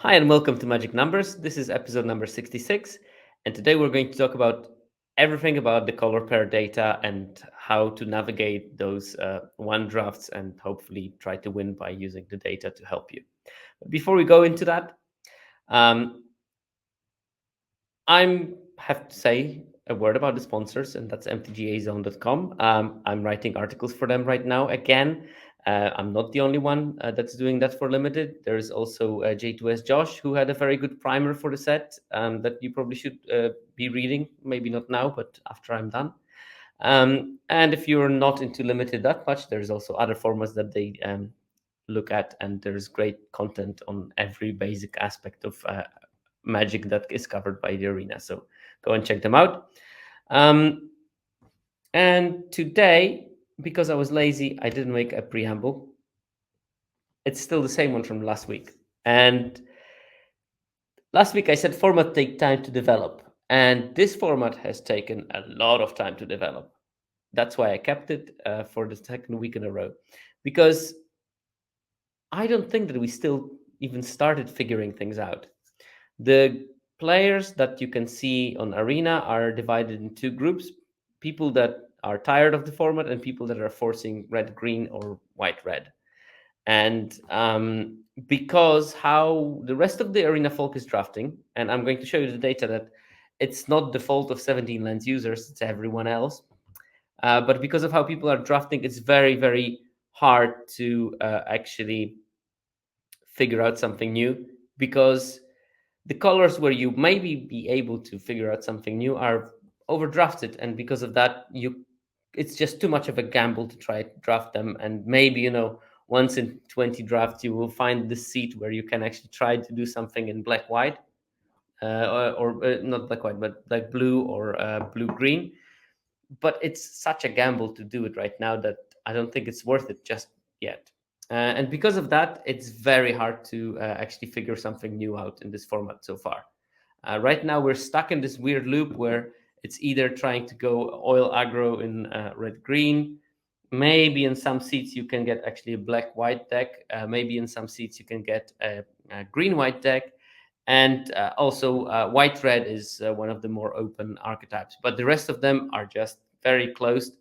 Hi, and welcome to Magic Numbers. This is episode number 66. And today we're going to talk about everything about the color pair data and how to navigate those one drafts and hopefully try to win by using the data to help you. But before we go into that, um, I have to say a word about the sponsors, and that's mtgazone.com. I'm writing articles for them right now again. I'm not the only one that's doing that for limited. There's also J2S Josh, who had a very good primer for the set that you probably should be reading. Maybe not now, but after I'm done. And if you're not into limited that much, there's also other formats that they look at, and there's great content on every basic aspect of magic that is covered by the arena. So go and check them out. And today, because I was lazy, I didn't make a preamble. It's still the same one from last week. And last week I said format take time to develop. And this format has taken a lot of time to develop. That's why I kept it for the second week in a row. Because I don't think that we still even started figuring things out. The players that you can see on Arena are divided in two groups: people that are tired of the format and people that are forcing red green or white red. And because how the rest of the Arena folk is drafting, and I'm going to show you the data that it's not the fault of 17 lens users, it's everyone else. But because of how people are drafting, it's very, very hard to actually figure out something new, because the colors where you maybe be able to figure out something new are overdrafted, and because of that, it's just too much of a gamble to try to draft them. And maybe once in 20 drafts you will find the seat where you can actually try to do something in black white, or not black white but like blue or blue green. But it's such a gamble to do it right now that I don't think it's worth it just yet. And because of that, it's very hard to actually figure something new out in this format so far. Right now, we're stuck in this weird loop where it's either trying to go oil aggro in red green. Maybe in some seats you can get actually a black white deck. Maybe in some seats you can get a green white deck. And also, white red is one of the more open archetypes. But the rest of them are just very closed.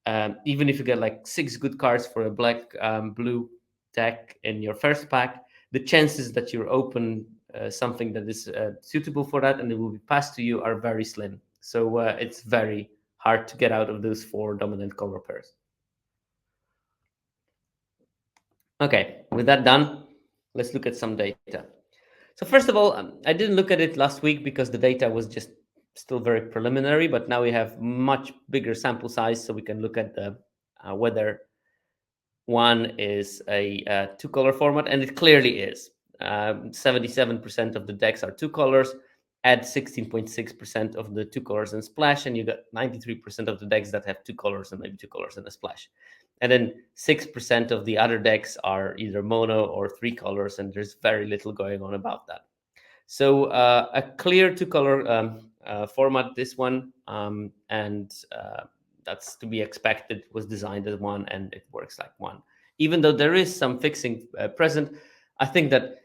Even if you get like 6 good cards for a black blue deck in your first pack, the chances that you're open something that is suitable for that and it will be passed to you are very slim. So it's very hard to get out of those 4 dominant color pairs. Okay, with that done, let's look at some data. So first of all, I didn't look at it last week because the data was just still very preliminary, but now we have much bigger sample size, so we can look at the whether one is a two-color format, and it clearly is. 77% of the decks are two colors. Add 16.6% of the two colors and splash, and you got 93% of the decks that have two colors and maybe two colors and a splash. And then 6% of the other decks are either mono or three colors, and there's very little going on about that. So a clear two-color format, this one, and that's to be expected. It was designed as one, and it works like one. Even though there is some fixing present, I think that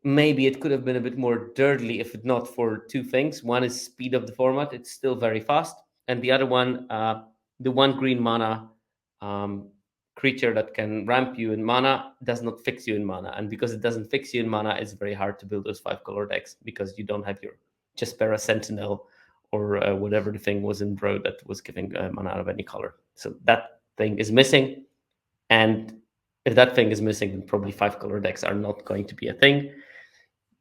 maybe it could have been a bit more dirtly if not for two things. One is speed of the format; it's still very fast, and the other one, the one green mana um, creature that can ramp you in mana does not fix you in mana, and because it doesn't fix you in mana, it's very hard to build those 5-color decks because you don't have your Jaspera Sentinel or whatever the thing was in Bro that was giving mana out of any color. So that thing is missing, and if that thing is missing, then probably 5-color decks are not going to be a thing.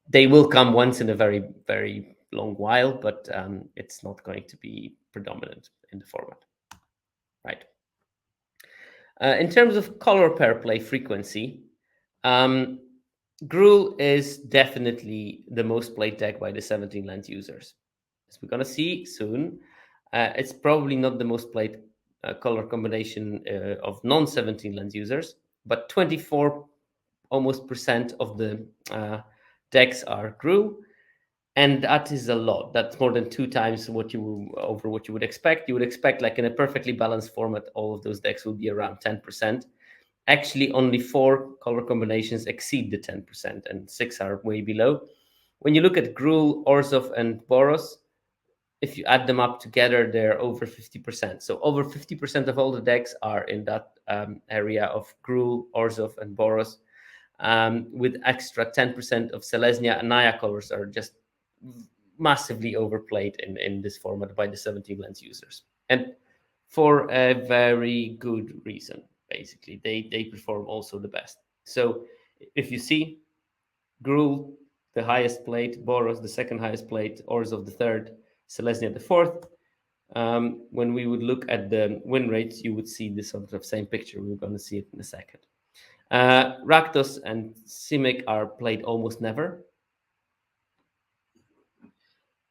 They will come once in a very, very long while, but it's not going to be predominant in the format, right? In terms of color pair play frequency, Gruul is definitely the most played deck by the 17 land users. As we're going to see soon, it's probably not the most played color combination of non-17 land users, but 24 almost percent of the decks are Gruul, and that is a lot. That's more than 2 times what you would expect. You would expect, like in a perfectly balanced format, all of those decks will be around 10%. Actually, only four color combinations exceed the 10%, and six are way below. When you look at Gruul, Orzhov, and Boros, if you add them up together, they're over 50%. So over 50% of all the decks are in that area of Gruul, Orzhov, and Boros, with extra 10% of Selesnya and Naya colors are just massively overplayed in this format by the 17 lens users. And for a very good reason, basically. They perform also the best. So if you see Gruul, the highest plate, Boros, the second highest plate, Orzhov the third, Selesnya the fourth. When we would look at the win rates, you would see this sort of same picture. We're going to see it in a second. Rakdos and Simic are played almost never.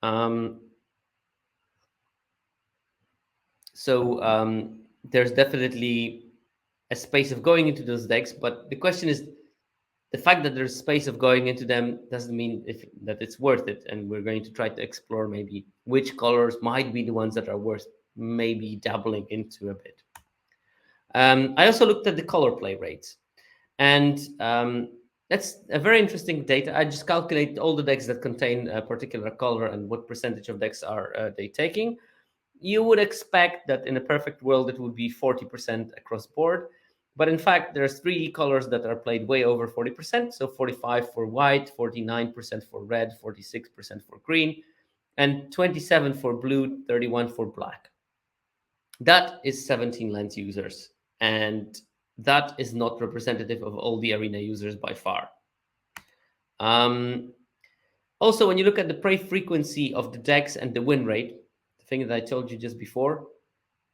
Um, so there's definitely a space of going into those decks, but the question is, the fact that there's space of going into them doesn't mean that it's worth it. And we're going to try to explore maybe which colors might be the ones that are worth maybe dabbling into a bit. I also looked at the color play rates, and that's a very interesting data. I just calculate all the decks that contain a particular color and what percentage of decks are they taking. You would expect that in a perfect world it would be 40% across board, but in fact there's three colors that are played way over 40%. So 45 for white, 49% for red, 46% for green, and 27 for blue, 31 for black. That is 17 lens users, and that is not representative of all the arena users by far. Also, when you look at the play frequency of the decks and the win rate, the thing that I told you just before,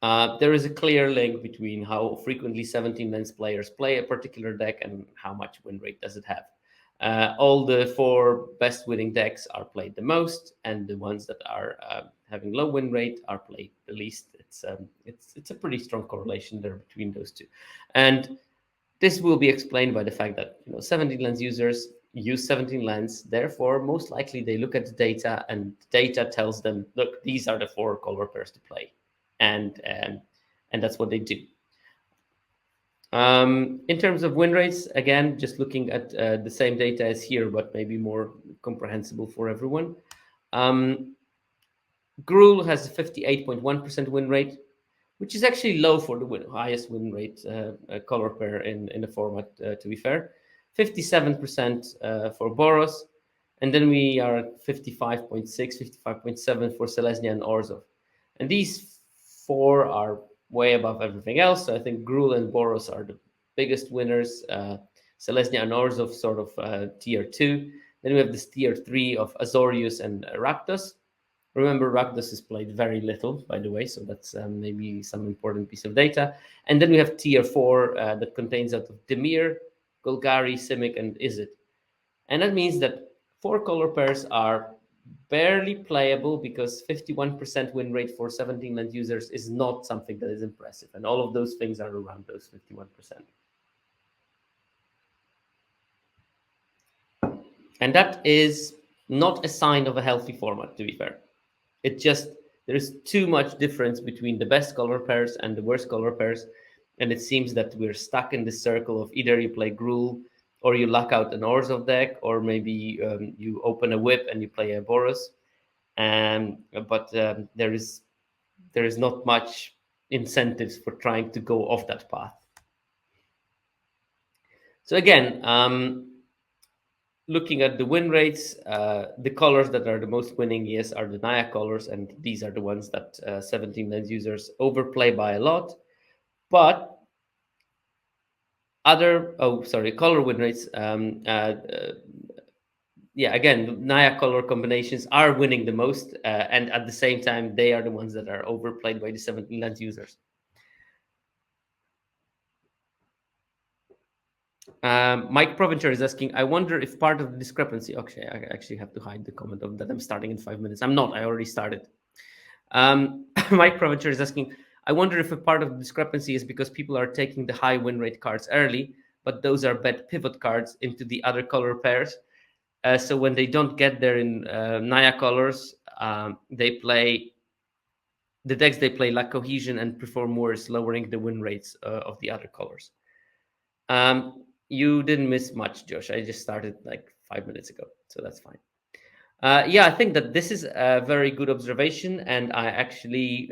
there is a clear link between how frequently 17 lens players play a particular deck and how much win rate does it have. All the four best winning decks are played the most, and the ones that are having low win rate are played the least. It's a pretty strong correlation there between those two, and this will be explained by the fact that 17 lens users use 17 lens. Therefore, most likely they look at the data, and the data tells them, look, these are the four color pairs to play, and that's what they do. In terms of win rates, again, just looking at the same data as here, but maybe more comprehensible for everyone. Gruul has a 58.1% win rate, which is actually low for the highest win rate color pair in the format, to be fair. 57% for Boros, and then we are at 55.6, 55.7 for Selesnya and Orzhov. And these four are way above everything else. So I think Gruul and Boros are the biggest winners. Selesnya and Orzhov sort of tier 2. Then we have this tier 3 of Azorius and Rakdos. Remember, Rakdos is played very little, by the way, so that's maybe some important piece of data. And then we have tier 4 that contains out of Demir, Golgari, Simic, and Izzet. And that means that four color pairs are barely playable because 51% win rate for 17 land users is not something that is impressive. And all of those things are around those 51%. And that is not a sign of a healthy format, to be fair. It just, there's too much difference between the best color pairs and the worst color pairs. And it seems that we're stuck in this circle of either you play Gruul or you luck out an Orzhov deck, or maybe you open a whip and you play a Boros. But there is not much incentives for trying to go off that path. So again, looking at the win rates, the colors that are the most winning, yes, are the Naya colors, and these are the ones that 17 lens users overplay by a lot. But color win rates, yeah, again, Naya color combinations are winning the most, and at the same time, they are the ones that are overplayed by the 17 lens users. Mike Provencher is asking, I wonder if part of the discrepancy. Okay, I actually have to hide the comment of that I'm starting in 5 minutes. I'm not, I already started. Mike Provencher is asking, I wonder if a part of the discrepancy is because people are taking the high win rate cards early, but those are bad pivot cards into the other color pairs. So when they don't get there in Naya colors, they play the decks they play lack cohesion and perform worse, lowering the win rates of the other colors. You didn't miss much, Josh. I just started like 5 minutes ago, so that's fine. Yeah, I think that this is a very good observation, and I actually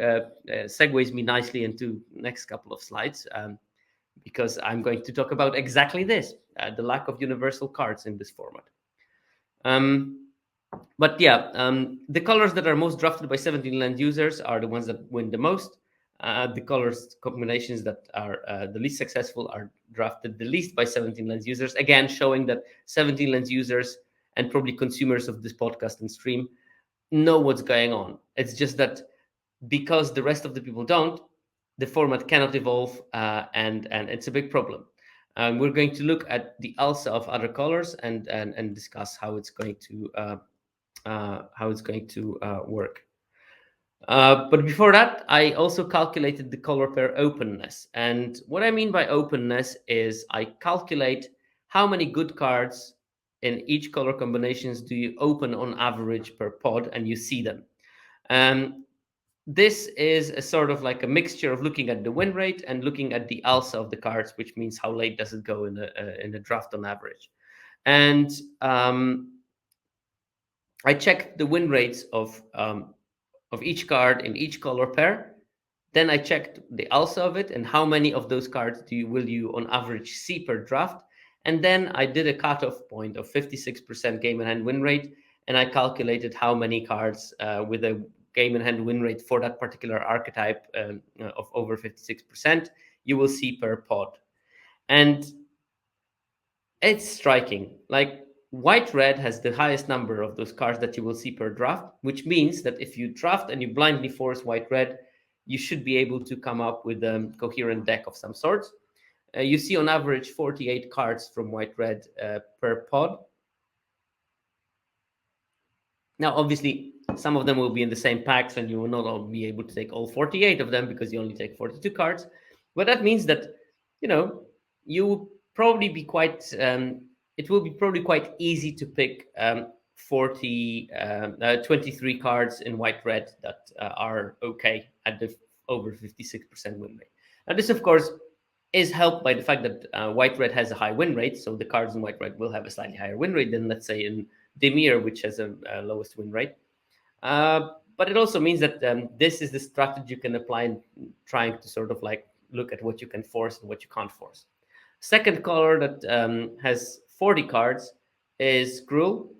segues me nicely into next couple of slides, because I'm going to talk about exactly this: the lack of universal cards in this format. Um, but yeah, the colors that are most drafted by 17 land users are the ones that win the most. The colors combinations that are the least successful are drafted the least by 17 lens users. Again, showing that 17 lens users and probably consumers of this podcast and stream know what's going on. It's just that because the rest of the people don't, the format cannot evolve, and it's a big problem. We're going to look at the alpha of other colors and discuss how it's going to work. But before that, I also calculated the color pair openness. And what I mean by openness is I calculate how many good cards in each color combinations do you open on average per pod, and you see them. Um, this is a sort of like a mixture of looking at the win rate and looking at the alpha of the cards, which means how late does it go in the draft on average. And I checked the win rates of each card in each color pair. Then I checked the alpha of it and how many of those cards will you on average see per draft. And then I did a cutoff point of 56% game in hand win rate, and I calculated how many cards with a game in hand win rate for that particular archetype of over 56% you will see per pod. And it's striking. Like white red has the highest number of those cards that you will see per draft, which means that if you draft and you blindly force white red, you should be able to come up with a coherent deck of some sort. You see on average 48 cards from white red per pod. Now, obviously, some of them will be in the same packs, and you will not all be able to take all 48 of them because you only take 42 cards. But that means that, you know, you will probably be quite, it will be probably quite easy to pick 23 cards in white red that are okay at the over 56% win rate. Now, this, of course, is helped by the fact that white red has a high win rate. So the cards in white red will have a slightly higher win rate than, let's say, in Demir, which has a lowest win rate. But it also means that this is the strategy you can apply in trying to sort of like look at what you can force and what you can't force. Second color that has 40 cards is Gruul.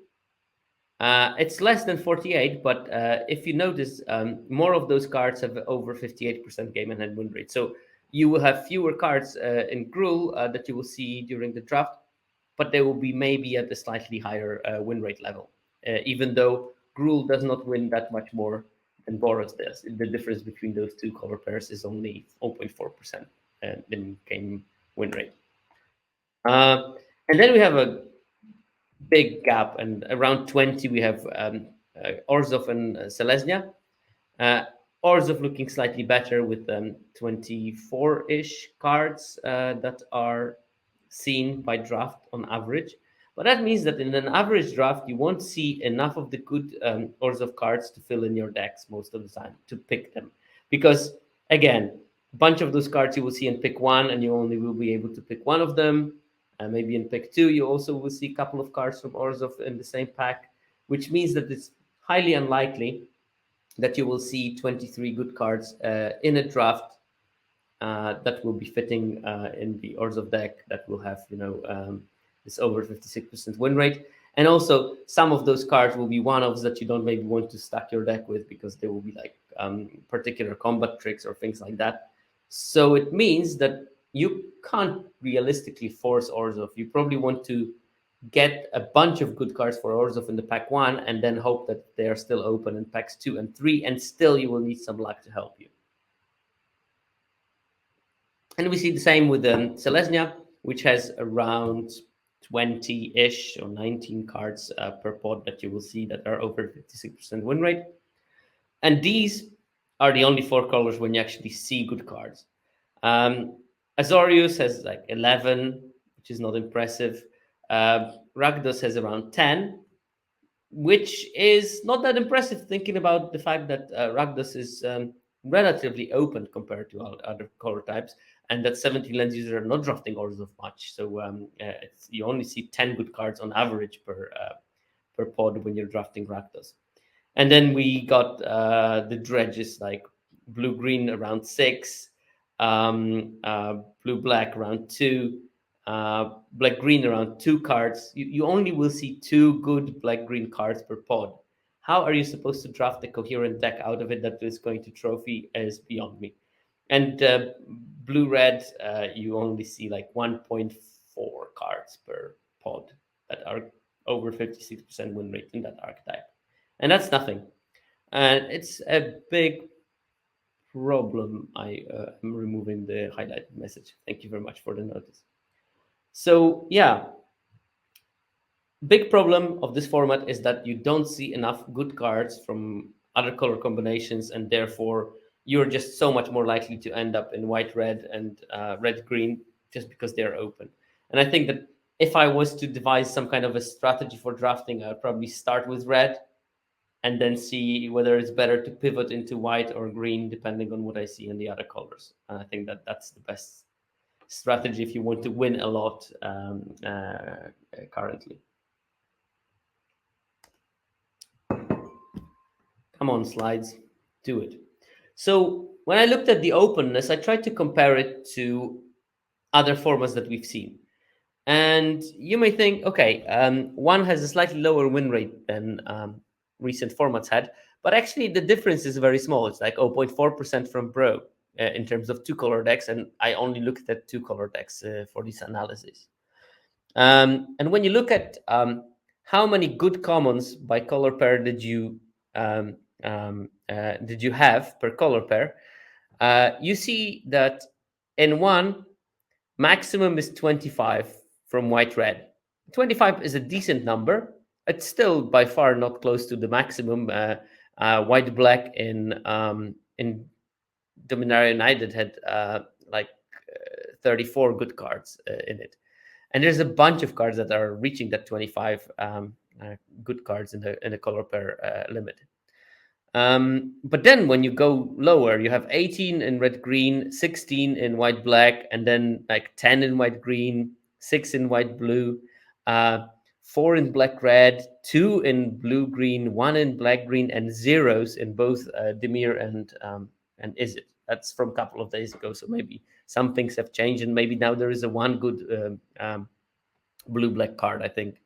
It's less than 48, but if you notice, more of those cards have over 58% game and hand win rate. So you will have fewer cards in Gruul that you will see during the draft, but they will be maybe at a slightly higher win rate level, even though Gruul does not win that much more than Boros does. The difference between those two color pairs is only 0.4% in game win rate. And then we have a big gap, and around 20 we have Orzhov and Selesnya. Uh, Orzhov looking slightly better with 24-ish cards that are seen by draft on average. But that means that in an average draft, you won't see enough of the good Orzhov cards to fill in your decks most of the time to pick them. Because, again, a bunch of those cards you will see in pick one, and you only will be able to pick one of them. Maybe in pick two, you also will see a couple of cards from Orzhov in the same pack, which means that it's highly unlikely that you will see 23 good cards in a draft that will be fitting in the Orzhov deck that will have, this over 56% win rate. And also, some of those cards will be one-offs that you don't maybe want to stack your deck with because they will be like particular combat tricks or things like that. So it means that you can't realistically force Orzhov. You probably want to get a bunch of good cards for Orzhov in the pack one and then hope that they are still open in packs 2 and 3, and still you will need some luck to help you. And we see the same with Selesnya, which has around 20-ish or 19 cards per pod that you will see that are over 56% win rate. And these are the only 4 colors when you actually see good cards. Azorius has like 11, which is not impressive. Rakdos has around 10, which is not that impressive thinking about the fact that Rakdos is relatively open compared to other color types. and that 17 lens users are not drafting orders of much. So you only see 10 good cards on average per pod when you're drafting Rakdos. And then we got the dredges like blue green around 6, blue black around 2, black green around 2 cards. You only will see 2 good black green cards per pod. How are you supposed to draft a coherent deck out of it that is going to trophy is beyond me. And blue red, you only see like 1.4 cards per pod that are over 56% win rate in that archetype. And that's nothing. And it's a big problem. I am removing the highlighted message. Thank you very much for the notice. So, yeah, big problem of this format is that you don't see enough good cards from other color combinations, and therefore you're just so much more likely to end up in white red and red green just because they're open. And I think that if I was to devise some kind of a strategy for drafting, I'd probably start with red and then see whether it's better to pivot into white or green depending on what I see in the other colors. And I think that that's the best strategy if you want to win a lot currently. Come on, slides, do it. So when I looked at the openness, I tried to compare it to other formats that we've seen. And you may think, okay, one has a slightly lower win rate than recent formats had, but actually the difference is very small. It's like 0.4% from Bro in terms of 2-color decks, and I only looked at 2-color decks for this analysis. And when you look at how many good commons by color pair did you have per color pair, you see that in one, maximum is 25 from white red. 25 is a decent number. It's still by far not close to the maximum. White black in Dominaria United had 34 good cards in it. And there's a bunch of cards that are reaching that 25 good cards in the color pair limit. But then when you go lower, you have 18 in red green, 16 in white black, and then like 10 in white green, 6 in white blue, 4 in black red, 2 in blue green, 1 in black green, and zeros in both Demir and Izzet. That's from a couple of days ago, so maybe some things have changed, and maybe now there is a one good blue black card. I think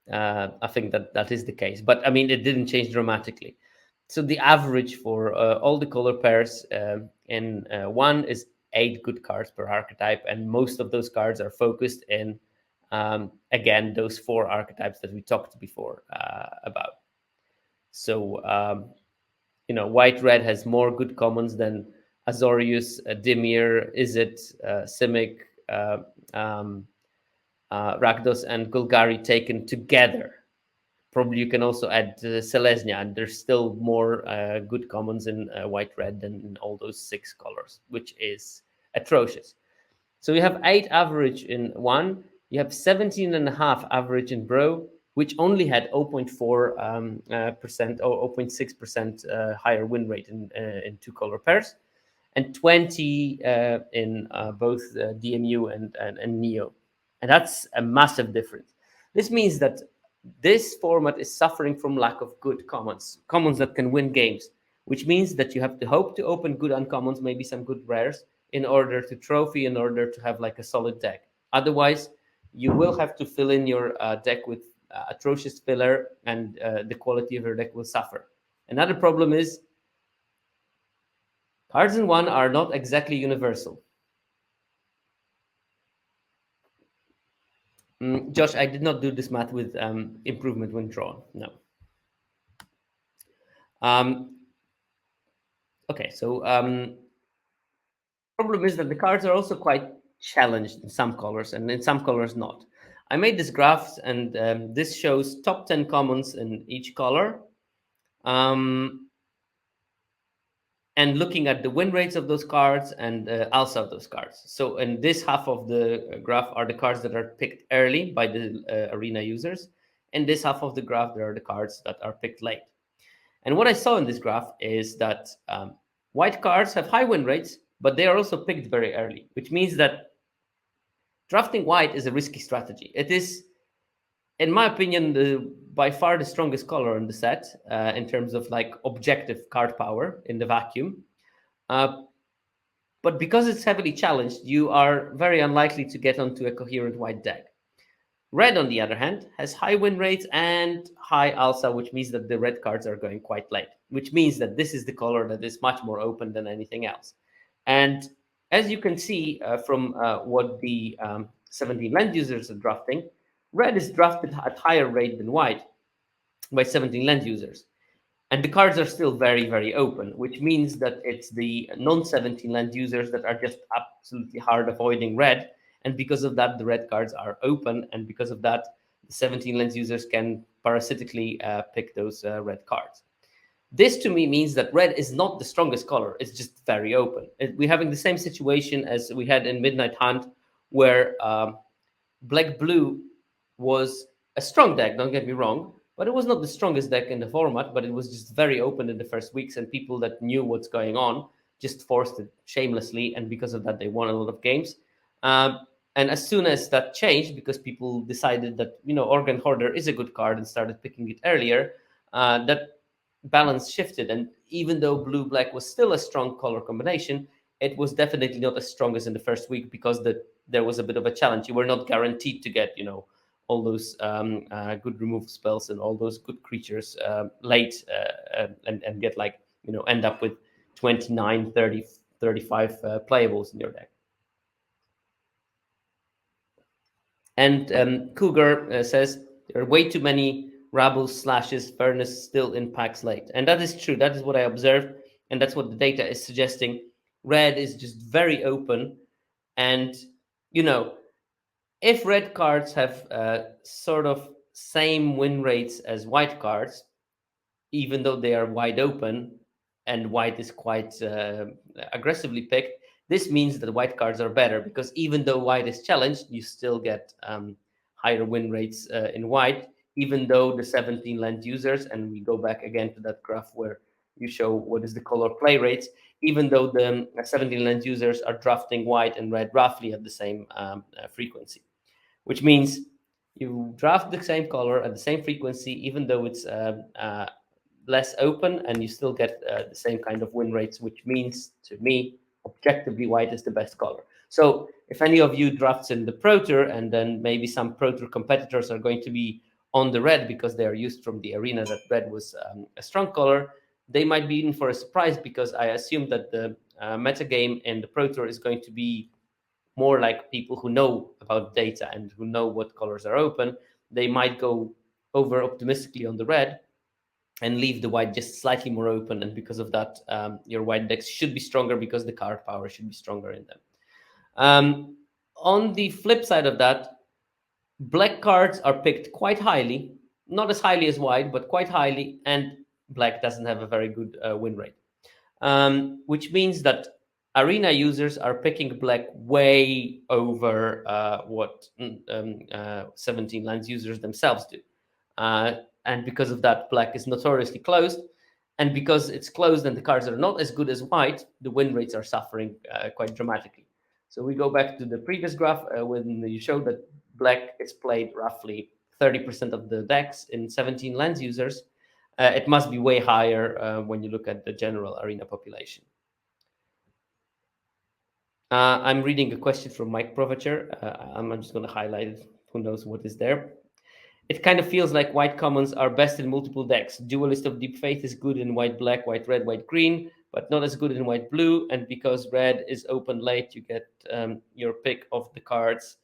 that is the case, but I mean it didn't change dramatically. So the average for all the color pairs in one is 8 good cards per archetype, and most of those cards are focused in again those 4 archetypes that we talked before about. So white red has more good commons than Azorius, Dimir, Izzet, Simic, Rakdos, and Golgari taken together. Probably you can also add Selesnya, and there's still more good commons in white red than in all those 6 colors, which is atrocious. So you have 8 average in one, you have 17.5 average in Bro, which only had 0.4% percent or 0.6% higher win rate in 2 color pairs, and 20 in both DMU and Neo. And that's a massive difference. This means that this format is suffering from lack of good commons that can win games, which means that you have to hope to open good uncommons, maybe some good rares, in order to trophy, in order to have like a solid deck. Otherwise, you will have to fill in your deck with atrocious filler, and the quality of your deck will suffer. Another problem is cards in one are not exactly universal. Josh, I did not do this math with improvement when drawn. No. Okay, so problem is that the cards are also quite challenged in some colors and in some colors not. I made this graph, and this shows top 10 commons in each color. And looking at the win rates of those cards and alpha of those cards. So in this half of the graph are the cards that are picked early by the arena users. In this half of the graph, there are the cards that are picked late. And what I saw in this graph is that white cards have high win rates, but they are also picked very early, which means that drafting white is a risky strategy. It is, in my opinion, by far the strongest color in the set in terms of like objective card power in the vacuum. Uh, but because it's heavily challenged, you are very unlikely to get onto a coherent white deck. Red, on the other hand, has high win rates and high alpha, which means that the red cards are going quite late, which means that this is the color that is much more open than anything else. And as you can see from what the 17 land users are drafting, red is drafted at higher rate than white by 17 land users. And the cards are still very, very open, which means that it's the non-17 land users that are just absolutely hard avoiding red. And because of that, the red cards are open. And because of that, the 17 land users can parasitically pick those red cards. This to me means that red is not the strongest color. It's just very open. We're having the same situation as we had in Midnight Hunt, where Black Blue was a strong deck, don't get me wrong, but it was not the strongest deck in the format, but it was just very open in the first weeks, and people that knew what's going on just forced it shamelessly, and because of that, they won a lot of games. And as soon as that changed, because people decided that, Organ Hoarder is a good card and started picking it earlier, that balance shifted. And even though blue black was still a strong color combination, it was definitely not as strong as in the first week because there was a bit of a challenge. You were not guaranteed to get, all those good remove spells and all those good creatures late and get like, end up with 29, 30, 35 playables in your deck. And Cougar says there are way too many Rabbles slashes furnace still in packs late. And that is true. That is what I observed. And that's what the data is suggesting. Red is just very open. And, if red cards have sort of same win rates as white cards, even though they are wide open and white is quite aggressively picked, this means that white cards are better because even though white is challenged, you still get higher win rates in white, even though the 17 land users, and we go back again to that graph where you show what is the color play rates, even though the 17 land users are drafting white and red roughly at the same frequency, which means you draft the same color at the same frequency, even though it's less open, and you still get the same kind of win rates, which means to me, objectively, white is the best color. So if any of you drafts in the Pro Tour, and then maybe some Pro Tour competitors are going to be on the red because they are used from the arena that red was a strong color, they might be in for a surprise because I assume that the meta game in the Pro Tour is going to be more like people who know about data and who know what colors are open. They might go over optimistically on the red and leave the white just slightly more open. And because of that, your white decks should be stronger because the card power should be stronger in them. On the flip side of that, black cards are picked quite highly, not as highly as white, but quite highly, and black doesn't have a very good win rate, which means that arena users are picking black way over what 17 lands users themselves do. And because of that, black is notoriously closed. And because it's closed and the cards are not as good as white, the win rates are suffering quite dramatically. So we go back to the previous graph when you showed that black is played roughly 30% of the decks in 17 lands users. It must be way higher when you look at the general arena population. I'm reading a question from Mike Provacher. I'm just going to highlight it. Who knows what is there? It kind of feels like white commons are best in multiple decks. Duelist of Deep Faith is good in white black, white red, white green, but not as good in white blue. And because red is open late, you get your pick of the cards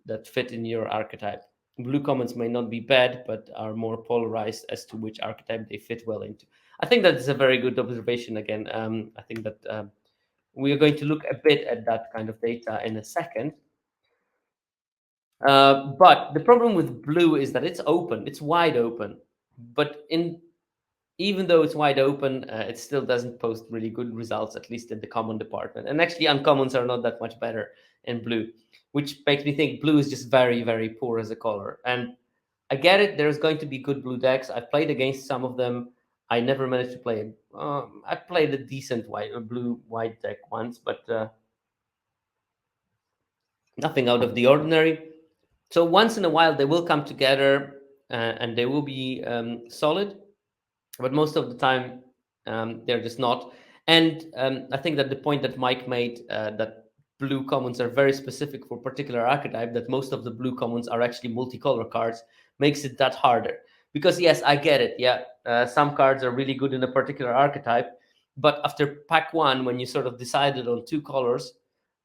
that fit in your archetype. Blue commons may not be bad, but are more polarized as to which archetype they fit well into. I think that is a very good observation again. I think that we are going to look a bit at that kind of data in a second. But the problem with blue is that it's open, it's wide open. But even though it's wide open, it still doesn't post really good results, at least in the common department. And actually, uncommons are not that much better in blue, which makes me think blue is just very, very poor as a color. And I get it, there's going to be good blue decks. I've played against some of them. I never managed to play it. I played a decent a blue white deck once, but nothing out of the ordinary. So once in a while they will come together and they will be solid, but most of the time they're just not. And I think that the point that Mike made, that blue commons are very specific for particular archetype, that most of the blue commons are actually multicolor cards, makes it that harder. Because yes, I get it. Yeah, some cards are really good in a particular archetype, but after pack one, when you sort of decided on two colors,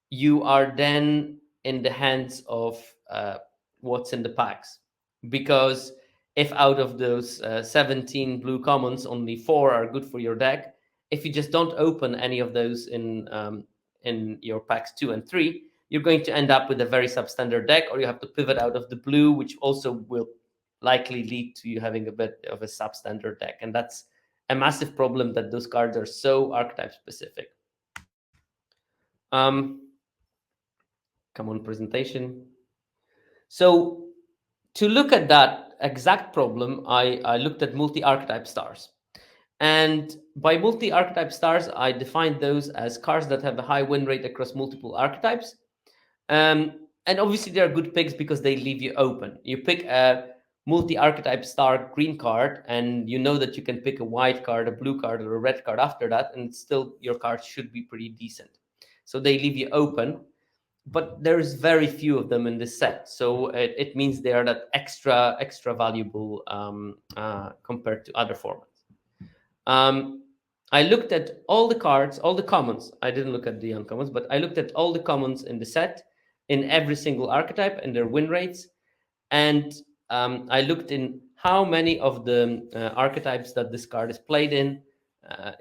you are then in the hands of what's in the packs. Because if out of those 17 blue commons, only four are good for your deck, if you just don't open any of those in your packs two and three, you're going to end up with a very substandard deck, or you have to pivot out of the blue, which also will likely lead to you having a bit of a substandard deck. And that's a massive problem, that those cards are so archetype specific. Come on, presentation. So to look at that exact problem, I looked at multi-archetype stars. And by multi-archetype stars, I defined those as cards that have a high win rate across multiple archetypes. And obviously, they are good picks because they leave you open. You pick a multi-archetype star green card, and you know that you can pick a white card, a blue card, or a red card after that, and still your card should be pretty decent. So they leave you open, but there's very few of them in this set, so it means they are that extra valuable compared to other formats. I looked at all the cards, all the commons. I didn't look at the uncommons, but I looked at all the commons in the set, in every single archetype and their win rates. And I looked in how many of the archetypes that this card is played in,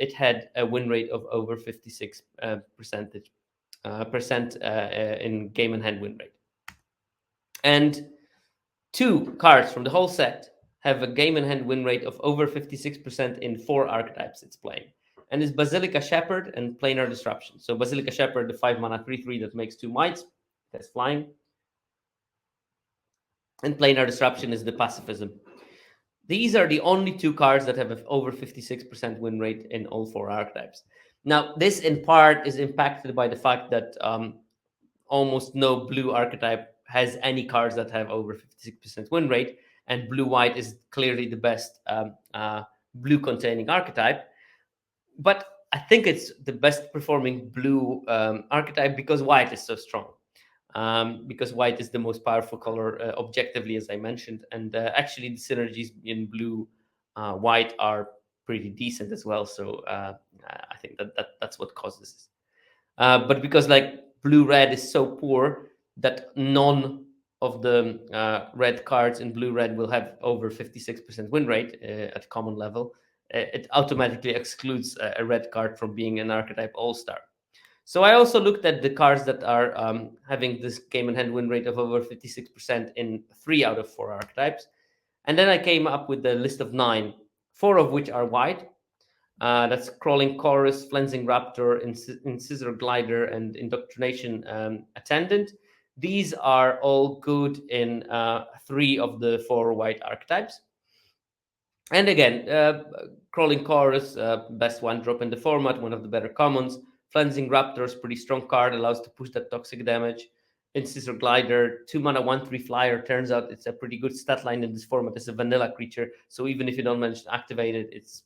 it had a win rate of over 56 percent in game and hand win rate. And two cards from the whole set have a game and hand win rate of over 56% in four archetypes it's playing. And it's Basilica Shepherd and Planar Disruption. So Basilica Shepherd, the 5 mana 3/3 that makes two mites, that's flying. And Planar Disruption is the pacifism. These are the only two cards that have an over 56% win rate in all four archetypes. Now, this in part is impacted by the fact that almost no blue archetype has any cards that have over 56% win rate, and blue-white is clearly the best blue-containing archetype. But I think it's the best performing blue archetype because white is so strong. Because white is the most powerful color objectively, as I mentioned, and actually the synergies in blue, white are pretty decent as well. So I think that's what causes this. But because like blue red is so poor that none of the red cards in blue red will have over 56% win rate at common level, it automatically excludes a red card from being an archetype all-star. So I also looked at the cards that are having this game and hand win rate of over 56% in 3 out of 4 archetypes. And then I came up with a list of 9, 4 of which are white. That's Crawling Chorus, Flensing Raptor, Incisor Glider, and Indoctrination Attendant. These are all good in 3 of the 4 white archetypes. And again, Crawling Chorus, best one drop in the format, one of the better commons. Flensing Raptor is pretty strong card, allows to push that toxic damage. Incisor Glider, 2 mana, 1/3 flyer. Turns out it's a pretty good stat line in this format. It's a vanilla creature, so even if you don't manage to activate it, it's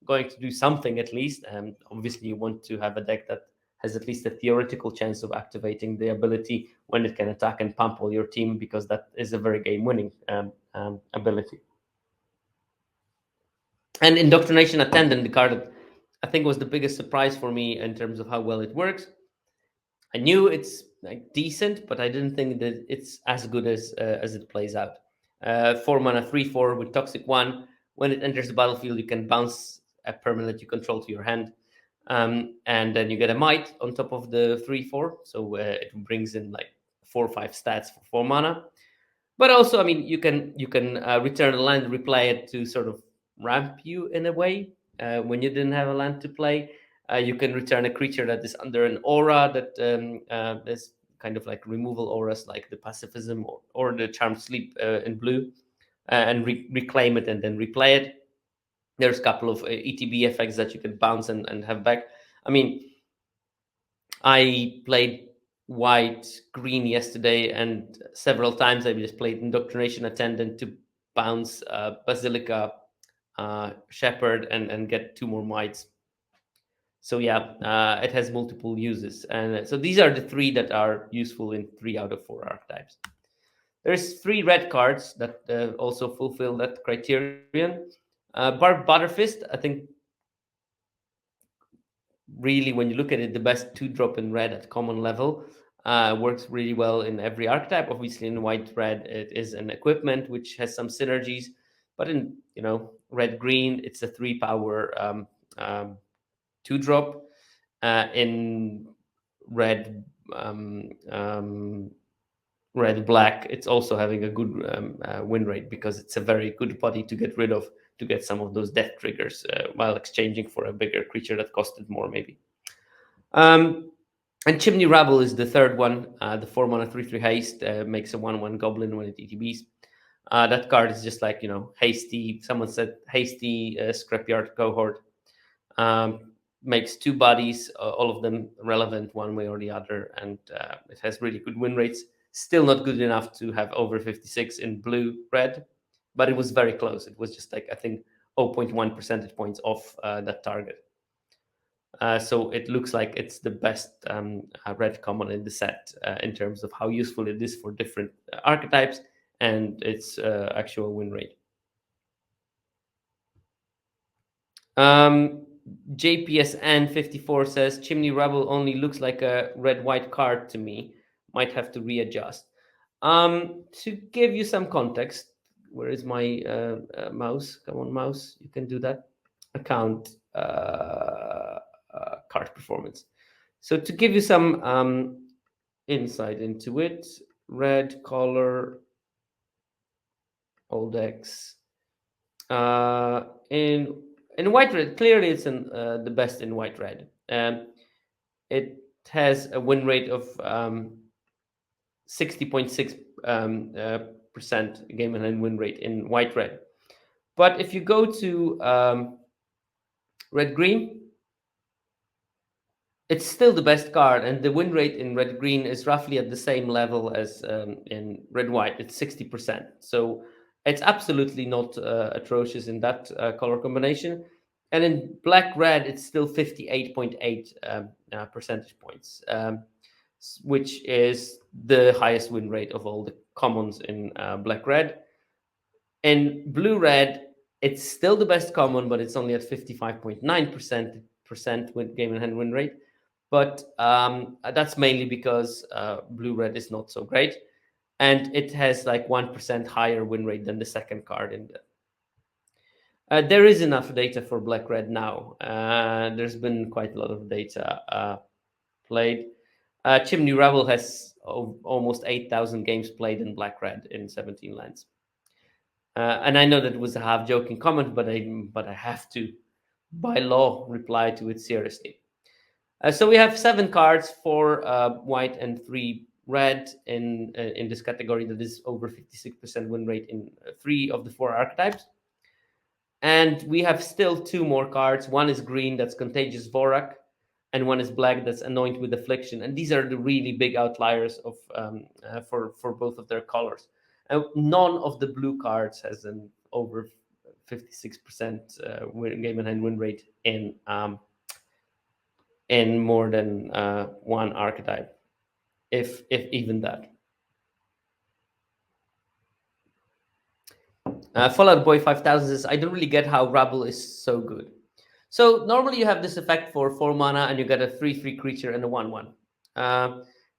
going to do something at least. And obviously, you want to have a deck that has at least a theoretical chance of activating the ability when it can attack and pump all your team, because that is a very game-winning ability. And Indoctrination Attendant, the card that I think was the biggest surprise for me in terms of how well it works. I knew it's like decent, but I didn't think that it's as good as it plays out. 4 mana, 3/4 with Toxic 1. When it enters the battlefield, you can bounce a permanent you control to your hand. And then you get a Might on top of the 3/4. So it brings in like 4 or 5 stats for 4 mana. But also, I mean, you can return a land, replay it to sort of ramp you in a way when you didn't have a land to play. You can return a creature that is under an aura that is kind of like removal auras, like the pacifism or the charmed sleep in blue, and reclaim it and then replay it. There's a couple of ETB effects that you can bounce and have back. I mean, I played white green yesterday, and several times I just played indoctrination attendant to bounce basilica shepherd and get two more whites. So yeah, it has multiple uses, and so these are the three that are useful in 3 out of 4 archetypes. There's 3 red cards that also fulfill that criterion. Butterfist, I think, really, when you look at it, the best 2 drop in red at common level. Works really well in every archetype. Obviously, in white red, it is an equipment which has some synergies, but in red green, it's a 3 power 2 drop. In red red black, it's also having a good win rate because it's a very good body to get rid of, to get some of those death triggers while exchanging for a bigger creature that costed more, maybe. And Chimney Rabble is the third one. The 4 mana 3/3 haste makes a 1/1 goblin when it ETBs. That card is just like, hasty. Someone said hasty scrapyard cohort. Makes 2 bodies, all of them relevant one way or the other, and it has really good win rates. Still not good enough to have over 56 in blue red, but it was very close. It was just like, I think, 0.1 percentage points off that target. So it looks like it's the best red common in the set in terms of how useful it is for different archetypes and its actual win rate. JPSN54 says Chimney Rebel only looks like a red-white card to me. Might have to readjust. To give you some context, where is my mouse? Come on, mouse. You can do that. Account card performance. So to give you some insight into it, red color, old X. In white red, clearly it's the best in white red. It has a win rate of 60.6 percent game and win rate in white red. But if you go to red green, it's still the best card, and the win rate in red green is roughly at the same level as in red white. It's 60%. So it's absolutely not atrocious in that color combination. And in black red, it's still 58.8 percentage points, which is the highest win rate of all the commons in black red. In blue red, it's still the best common, but it's only at 55.9% with game in hand win rate. But that's mainly because blue red is not so great, and it has like 1% higher win rate than the second card in the. There is enough data for black red now. There's been quite a lot of data played. Chimney Rebel has almost 8,000 games played in black red in 17 lands. And I know that it was a half joking comment, but I have to, by law, reply to it seriously. So we have 7 cards, 4 white and 3 red in this category that is over 56% win rate in 3 of the 4 archetypes. And we have still 2 more cards. One is green, that's Contagious Vorak, and one is black, that's Anoint with Affliction. And these are the really big outliers of for both of their colors. None of the blue cards has an over 56% game and hand win rate in more than one archetype, if even that. Fallout Boy 5000 says, I don't really get how Rabble is so good. So normally you have this effect for 4 mana and you get a 3/3 creature and a 1/1.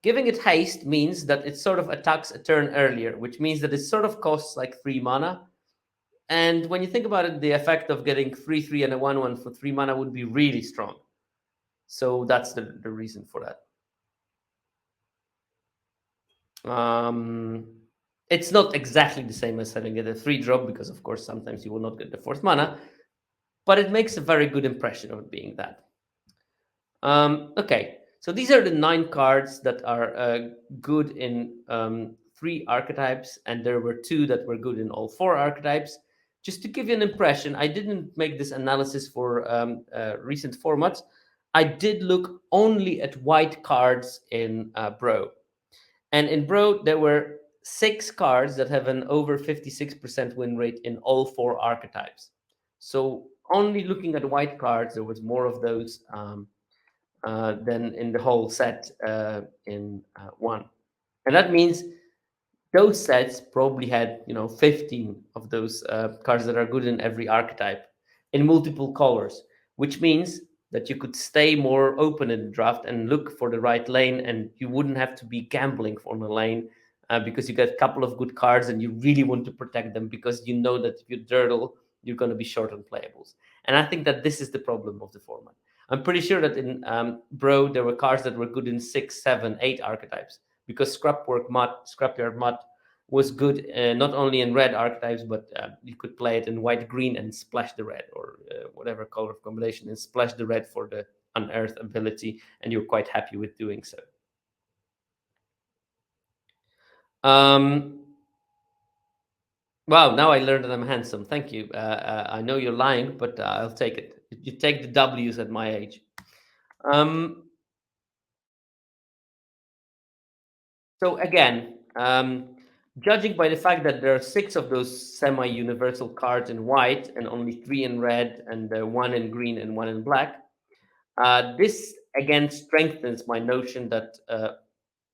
Giving it haste means that it sort of attacks a turn earlier, which means that it sort of costs like 3 mana. And when you think about it, the effect of getting 3/3 and a 1/1 for 3 mana would be really strong. So that's the reason for that. It's not exactly the same as having it a 3-drop, because of course sometimes you will not get the 4th mana, but it makes a very good impression of it being that. Okay, so these are the 9 cards that are good in 3 archetypes, and there were 2 that were good in all 4 archetypes. just to give you an impression, I didn't make this analysis for recent formats. I did look only at white cards in Bro. And in Bro, there were 6 cards that have an over 56% win rate in all 4 archetypes. So only looking at white cards, there was more of those than in the whole set in one. And that means those sets probably had 15 of those cards that are good in every archetype in multiple colors, which means that you could stay more open in the draft and look for the right lane, and you wouldn't have to be gambling on a lane because you get a couple of good cards and you really want to protect them because you know that if you dirtle, you're going to be short on playables. And I think that this is the problem of the format. I'm pretty sure that in Bro there were cards that were good in 6, 7, 8 archetypes because Scrapyard Mud was good not only in red archetypes, but you could play it in white, green, and splash the red, or whatever color combination, and splash the red for the unearth ability, and you're quite happy with doing so. Wow, now I learned that I'm handsome. Thank you. I know you're lying, but I'll take it. You take the W's at my age. So again, judging by the fact that there are 6 of those semi-universal cards in white and only 3 in red and 1 in green and 1 in black, this again strengthens my notion that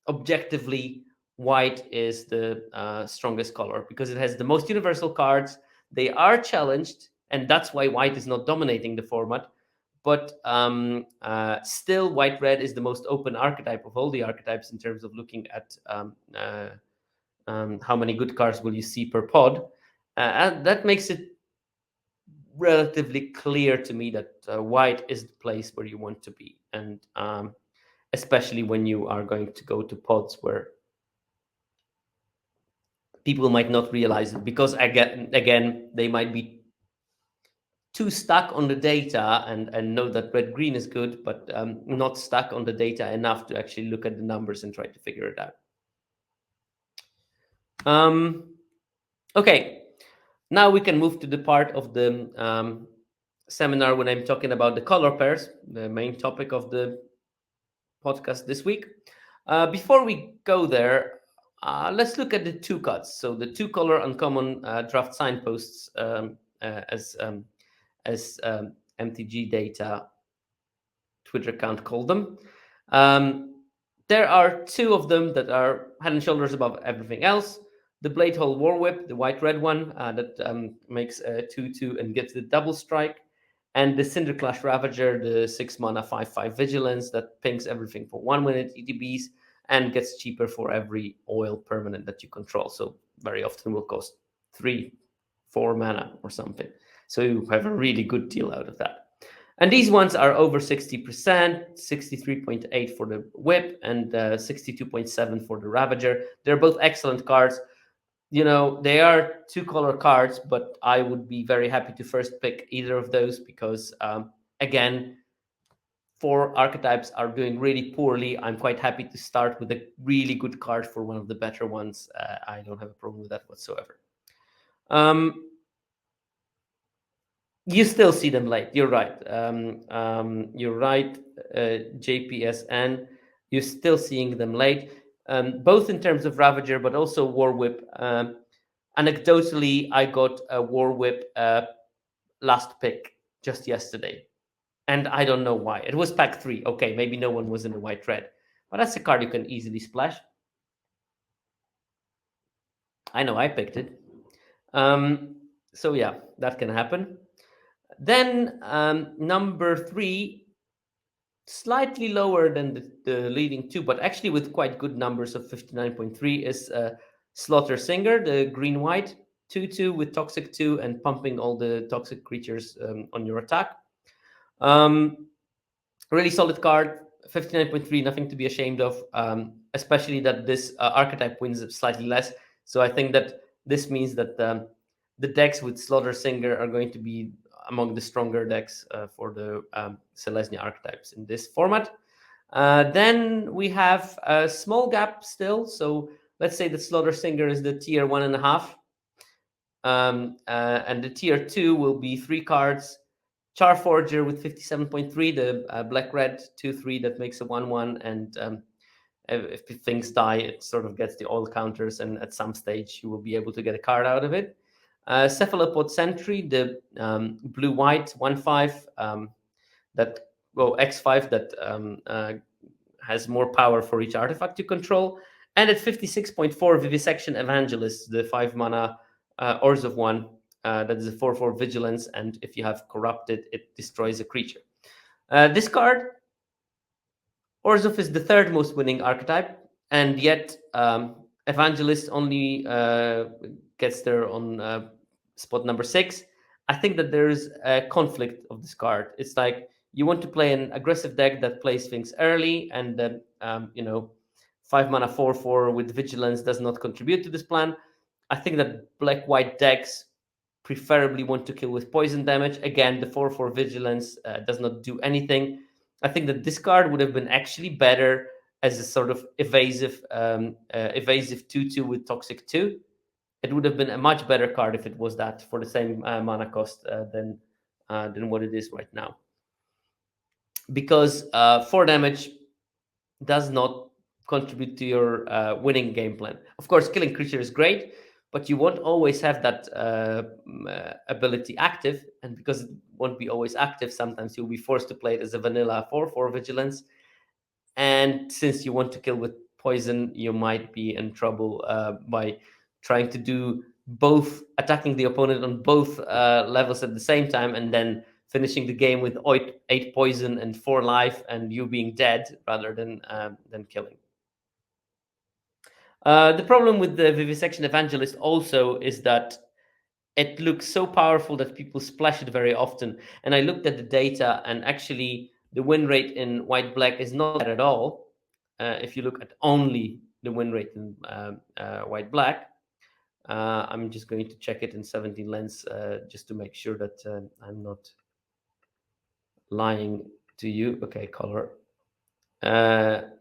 objectively white is the strongest color because it has the most universal cards. They are challenged, and that's why white is not dominating the format. But still, white red is the most open archetype of all the archetypes in terms of looking at how many good cards will you see per pod. And that makes it relatively clear to me that white is the place where you want to be, and especially when you are going to go to pods where people might not realize it because again they might be too stuck on the data and know that red green is good, but not stuck on the data enough to actually look at the numbers and try to figure it out. Okay, now we can move to the part of the seminar when I'm talking about the color pairs, the main topic of the podcast this week. Before we go there, let's look at the 2 cuts. So the 2 color uncommon draft signposts as MTG data Twitter account called them. There are 2 of them that are head and shoulders above everything else. The Blade Hole War Whip, the white-red one that makes a 2/2 and gets the double strike, and the Cinderclash Ravager, the 6 mana 5/5 vigilance that pings everything for 1 minute ETBs and gets cheaper for every oil permanent that you control. So very often will cost 3, 4 mana or something. So you have a really good deal out of that. And these ones are over 60%, 63.8 for the whip and 62.7 for the Ravager. They're both excellent cards. They are 2 color cards, but I would be very happy to first pick either of those because, again, 4 archetypes are doing really poorly. I'm quite happy to start with a really good card for one of the better ones. I don't have a problem with that whatsoever. You still see them late. You're right. You're right, JPSN. You're still seeing them late, both in terms of Ravager, but also War Whip. Anecdotally, I got a War Whip last pick just yesterday, and I don't know why. It was pack 3. Okay, maybe no one was in the white red, but that's a card you can easily splash. I know I picked it. So yeah, that can happen. Then number 3, slightly lower than the leading 2, but actually with quite good numbers of 59.3 is Slaughter Singer, the green-white 2/2 with Toxic 2 and pumping all the toxic creatures on your attack. Really solid card, 59.3, nothing to be ashamed of, especially that this archetype wins slightly less. So I think that this means that the decks with Slaughter Singer are going to be among the stronger decks for the Selesnya archetypes in this format. Then we have a small gap still. So let's say that Slaughter Singer is the tier 1.5. And the tier 2 will be 3 cards. Charforger with 57.3, the black red 2/3 that makes a 1/1, and if things die, it sort of gets the oil counters, and at some stage you will be able to get a card out of it. Cephalopod Sentry, the blue-white 1/5 that X5 that has more power for each artifact you control, and at 56.4, Vivisection Evangelist, the 5 mana Orzhov one. That is a 4/4 vigilance, and if you have corrupted, it destroys a creature. This card, Orzhov, is the third most winning archetype, and yet Evangelist only gets there on spot number 6. I think that there's a conflict of this card. It's like you want to play an aggressive deck that plays things early, and then 5 mana 4/4 with vigilance does not contribute to this plan. I think that black-white decks preferably want to kill with poison damage. Again, the 4/4 vigilance does not do anything. I think that this card would have been actually better as a sort of evasive 2/2 with toxic 2. It would have been a much better card if it was that for the same mana cost than what it is right now. Because 4 damage does not contribute to your winning game plan. Of course, killing creature is great, but you won't always have that ability active, and because it won't be always active, sometimes you'll be forced to play it as a vanilla 4/4 vigilance. And since you want to kill with poison, you might be in trouble by trying to do both, attacking the opponent on both levels at the same time, and then finishing the game with 8 poison and 4 life, and you being dead rather than killing. The problem with the Vivisection Evangelist also is that it looks so powerful that people splash it very often. And I looked at the data, and actually the win rate in white-black is not bad at all. If you look at only the win rate in white-black, I'm just going to check it in 17 lens just to make sure that I'm not lying to you. Okay, color.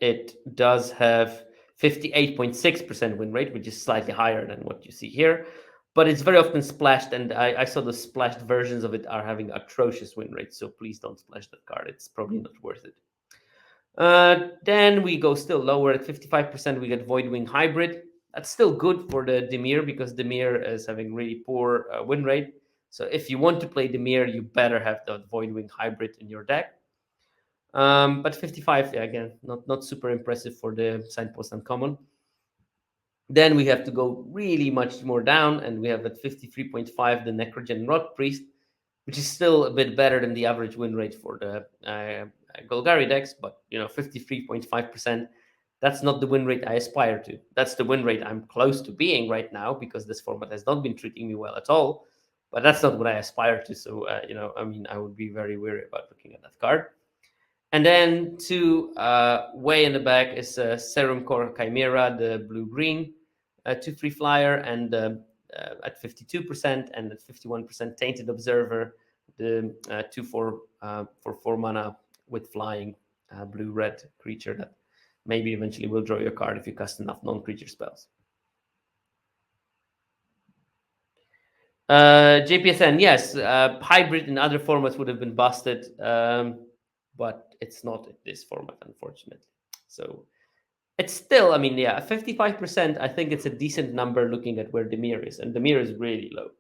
It does have 58.6% win rate, which is slightly higher than what you see here. But it's very often splashed, and I saw the splashed versions of it are having atrocious win rates, so please don't splash that card. It's probably not worth it. Then we go still lower at 55%. We get Voidwing Hybrid. That's still good for the Dimir because Dimir is having really poor win rate. So if you want to play Dimir, you better have the Voidwing Hybrid in your deck. But 55, yeah, again, not super impressive for the Signpost Uncommon. Then we have to go really much more down, and we have at 53.5 the Necrogen Rot Priest, which is still a bit better than the average win rate for the Golgari decks, but 53.5%. That's not the win rate I aspire to. That's the win rate I'm close to being right now because this format has not been treating me well at all. But that's not what I aspire to. So I would be very wary about looking at that card. And then way in the back is Serum Core Chimera, the blue-green 2/3 flyer, and at 52% and at 51% Tainted Observer, the 2/4 for 4 mana with flying blue-red creature that maybe eventually will draw your card if you cast enough non-creature spells. JPSN, yes, hybrid in other formats would have been busted, but it's not in this format, unfortunately. So it's still, 55%. I think it's a decent number looking at where Dimir is, and Dimir is really low.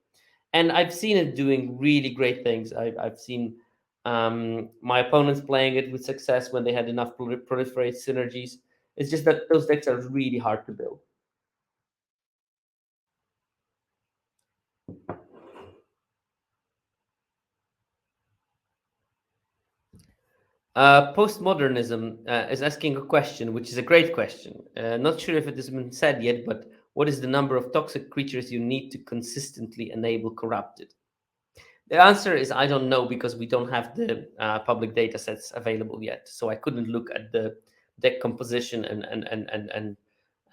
And I've seen it doing really great things. I've seen my opponents playing it with success when they had enough proliferate synergies. It's just that those decks are really hard to build. Postmodernism is asking a question, which is a great question. Not sure if it has been said yet, but what is the number of toxic creatures you need to consistently enable corrupted? The answer is I don't know because we don't have the public data sets available yet. So I couldn't look at the deck composition and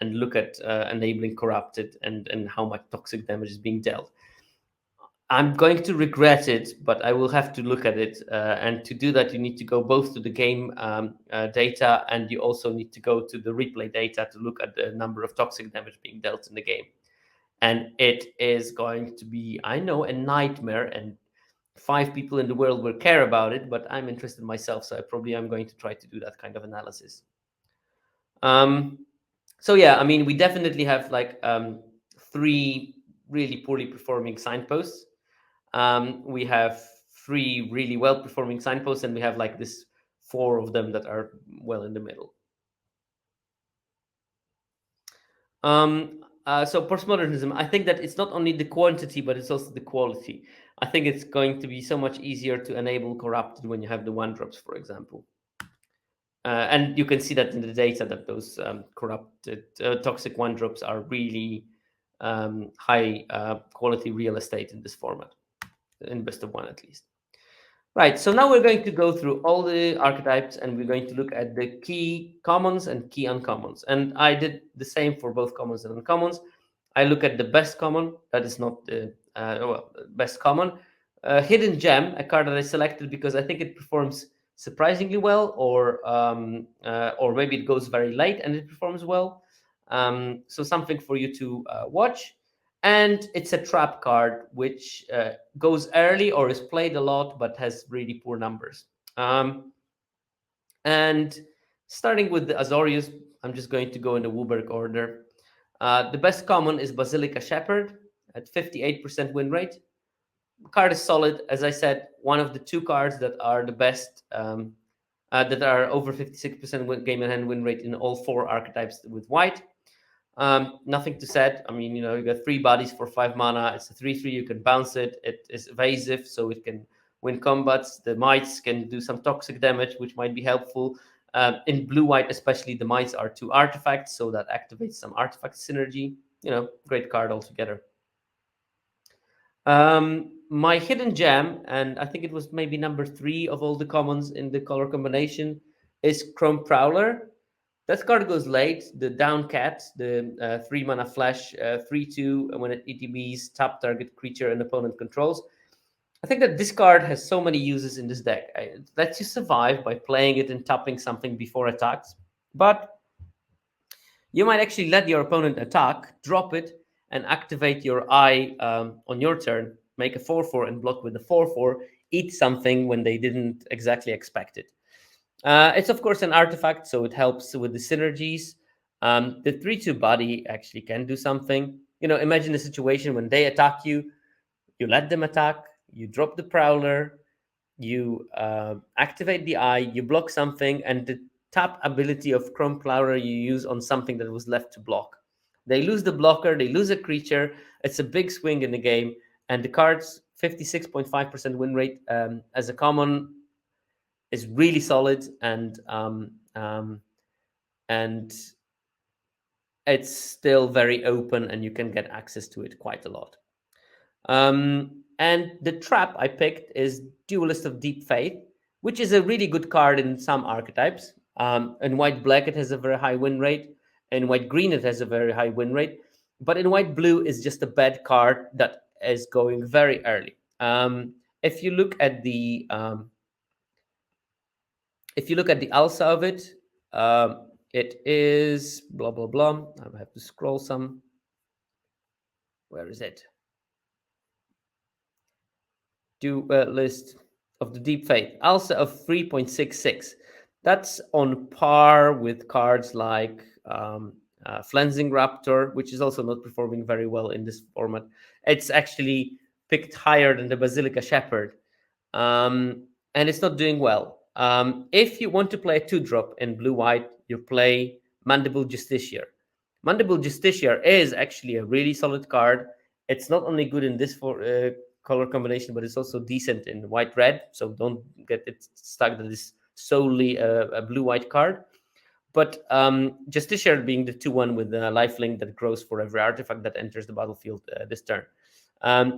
look at enabling corrupted and how much toxic damage is being dealt. I'm going to regret it, but I will have to look at it. And to do that, you need to go both to the game data, and you also need to go to the replay data to look at the number of toxic damage being dealt in the game. and it is going to be, I know, a nightmare, and 5 people in the world will care about it, but I'm interested myself, so I probably am going to try to do that kind of analysis. Um, so yeah, I mean, we definitely have like three really poorly performing signposts. We have three really well performing signposts, and we have like this four of them that are well in the middle. So postmodernism, I think that it's not only the quantity, but it's also the quality. I think it's going to be so much easier to enable corrupted when you have the one drops, for example. And you can see that in the data that those corrupted toxic one drops are really high quality real estate in this format, in best of one at least. Right, so now we're going to go through all the archetypes and we're going to look at the key commons and key uncommons. And I did the same for both commons and uncommons. I look at the best common, that is not the best common. Hidden Gem, a card that I selected because I think it performs surprisingly well, or maybe it goes very late and it performs well. So something for you to watch. And it's a trap card, which goes early or is played a lot, but has really poor numbers. And starting with the Azorius, I'm just going to go in the Wooberg order. The best common is Basilica Shepherd at 58% win rate. The card is solid. As I said, one of the two cards that are the best, that are over 56% game and hand win rate in all four archetypes with white. Nothing to set. I mean, you got three bodies for 5 mana. It's a 3/3. You can bounce it. It is evasive, so it can win combats. The mites can do some toxic damage, which might be helpful. In blue white, especially, the mites are two artifacts, so that activates some artifact synergy. Great card altogether. My hidden gem, and I think it was maybe number 3 of all the commons in the color combination, is Chrome Prowler. That card goes late. The down cat, the 3 mana flash, 3/2, and when it ETBs, tap target creature and opponent controls. I think that this card has so many uses in this deck. It lets you survive by playing it and tapping something before attacks. But you might actually let your opponent attack, drop it, and activate your eye on your turn, make a 4/4 and block with a 4/4, eat something when they didn't exactly expect it. It's, of course, an artifact, so it helps with the synergies. The 3/2 body actually can do something. Imagine a situation when they attack you, you let them attack, you drop the Prowler, you activate the eye, you block something, and the tap ability of Chrome Prowler you use on something that was left to block. They lose the blocker, they lose a creature. It's a big swing in the game, and the card's 56.5% win rate as a common is really solid, and it's still very open, and you can get access to it quite a lot. And the trap I picked is Duelist of Deep Faith, which is a really good card in some archetypes. In white black, it has a very high win rate. In white green, it has a very high win rate. But in white blue, it's just a bad card that is going very early. If you look at the alpha of it, it is blah blah blah. I have to scroll some. Where is it? List of the Deep Faith. Alpha of 3.66. That's on par with cards like Flensing Raptor, which is also not performing very well in this format. It's actually picked higher than the Basilica Shepherd, and it's not doing well. If you want to play a 2-drop in blue-white, you play Mandible Justiciar. Mandible Justiciar is actually a really solid card. It's not only good in this color combination, but it's also decent in white-red. So don't get it stuck that it's solely a blue-white card. But Justiciar being the 2/1 with a lifelink that grows for every artifact that enters the battlefield this turn.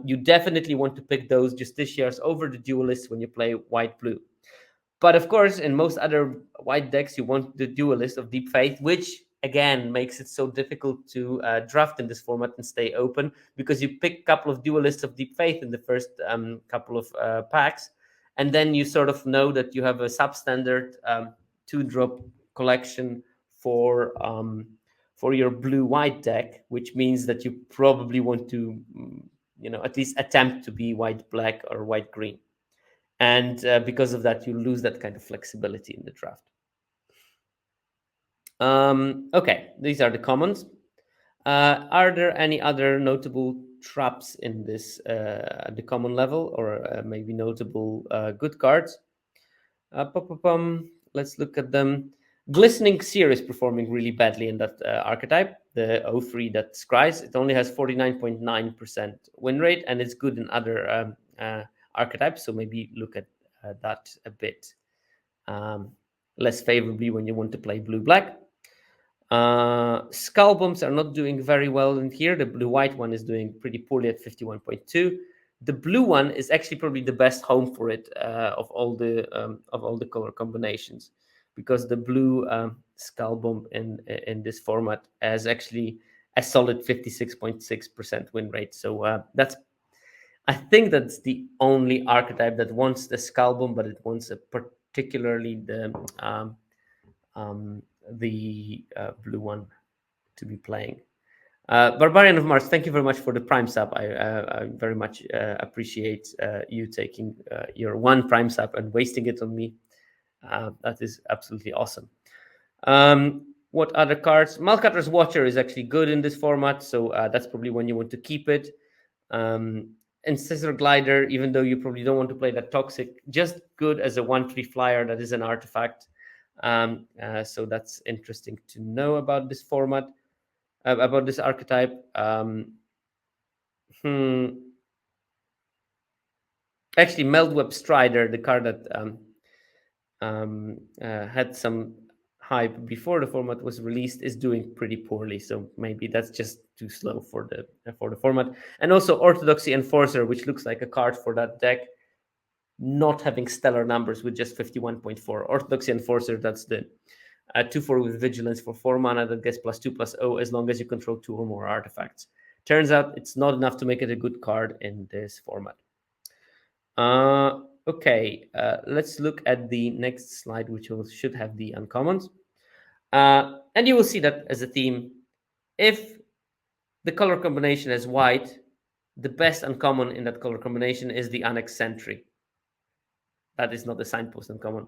You definitely want to pick those Justiciars over the Duelists when you play white-blue. But of course, in most other white decks, you want the Duelist of Deep Faith, which again makes it so difficult to draft in this format and stay open, because you pick a couple of Duelists of Deep Faith in the first couple of packs, and then you sort of know that you have a substandard 2-drop collection for your blue-white deck, which means that you probably want to, at least attempt to be white-black or white-green. And because of that, you lose that kind of flexibility in the draft. Okay, these are the commons. Are there any other notable traps in this at the common level, or maybe notable good cards? Let's look at them. Glistening Seer is performing really badly in that archetype, the O3 that scries. It only has 49.9% win rate, and it's good in other archetypes, so maybe look at that a bit less favorably when you want to play blue-black. Skull bombs are not doing very well in here. The blue-white one is doing pretty poorly at 51.2. The blue one is actually probably the best home for it of all the color combinations, because the blue skull bomb in this format has actually a solid 56.6% win rate. So I think that's the only archetype that wants the skull bomb, but it wants a particularly the blue one to be playing. Barbarian of Mars, thank you very much for the Prime sub. I very much appreciate you taking your one Prime sub and wasting it on me. That is absolutely awesome. What other cards? Malcatter's Watcher is actually good in this format, so that's probably when you want to keep it. And Scissor Glider, even though you probably don't want to play that Toxic, just good as a 1/3 flyer that is an artifact. So that's interesting to know about this format, about this archetype. Actually, Meldweb Strider, the card that had some hype before the format was released, is doing pretty poorly. So maybe that's just too slow for the format. And also Orthodoxy Enforcer, which looks like a card for that deck, not having stellar numbers with just 51.4. Orthodoxy Enforcer, that's the 2/4 with Vigilance for 4 mana that gets +2/+0 as long as you control 2 or more artifacts. Turns out it's not enough to make it a good card in this format. Okay, let's look at the next slide, which should have the uncommons. And you will see that as a theme, if the color combination is white, the best uncommon in that color combination is the Annex Sentry. That is not the Signpost uncommon.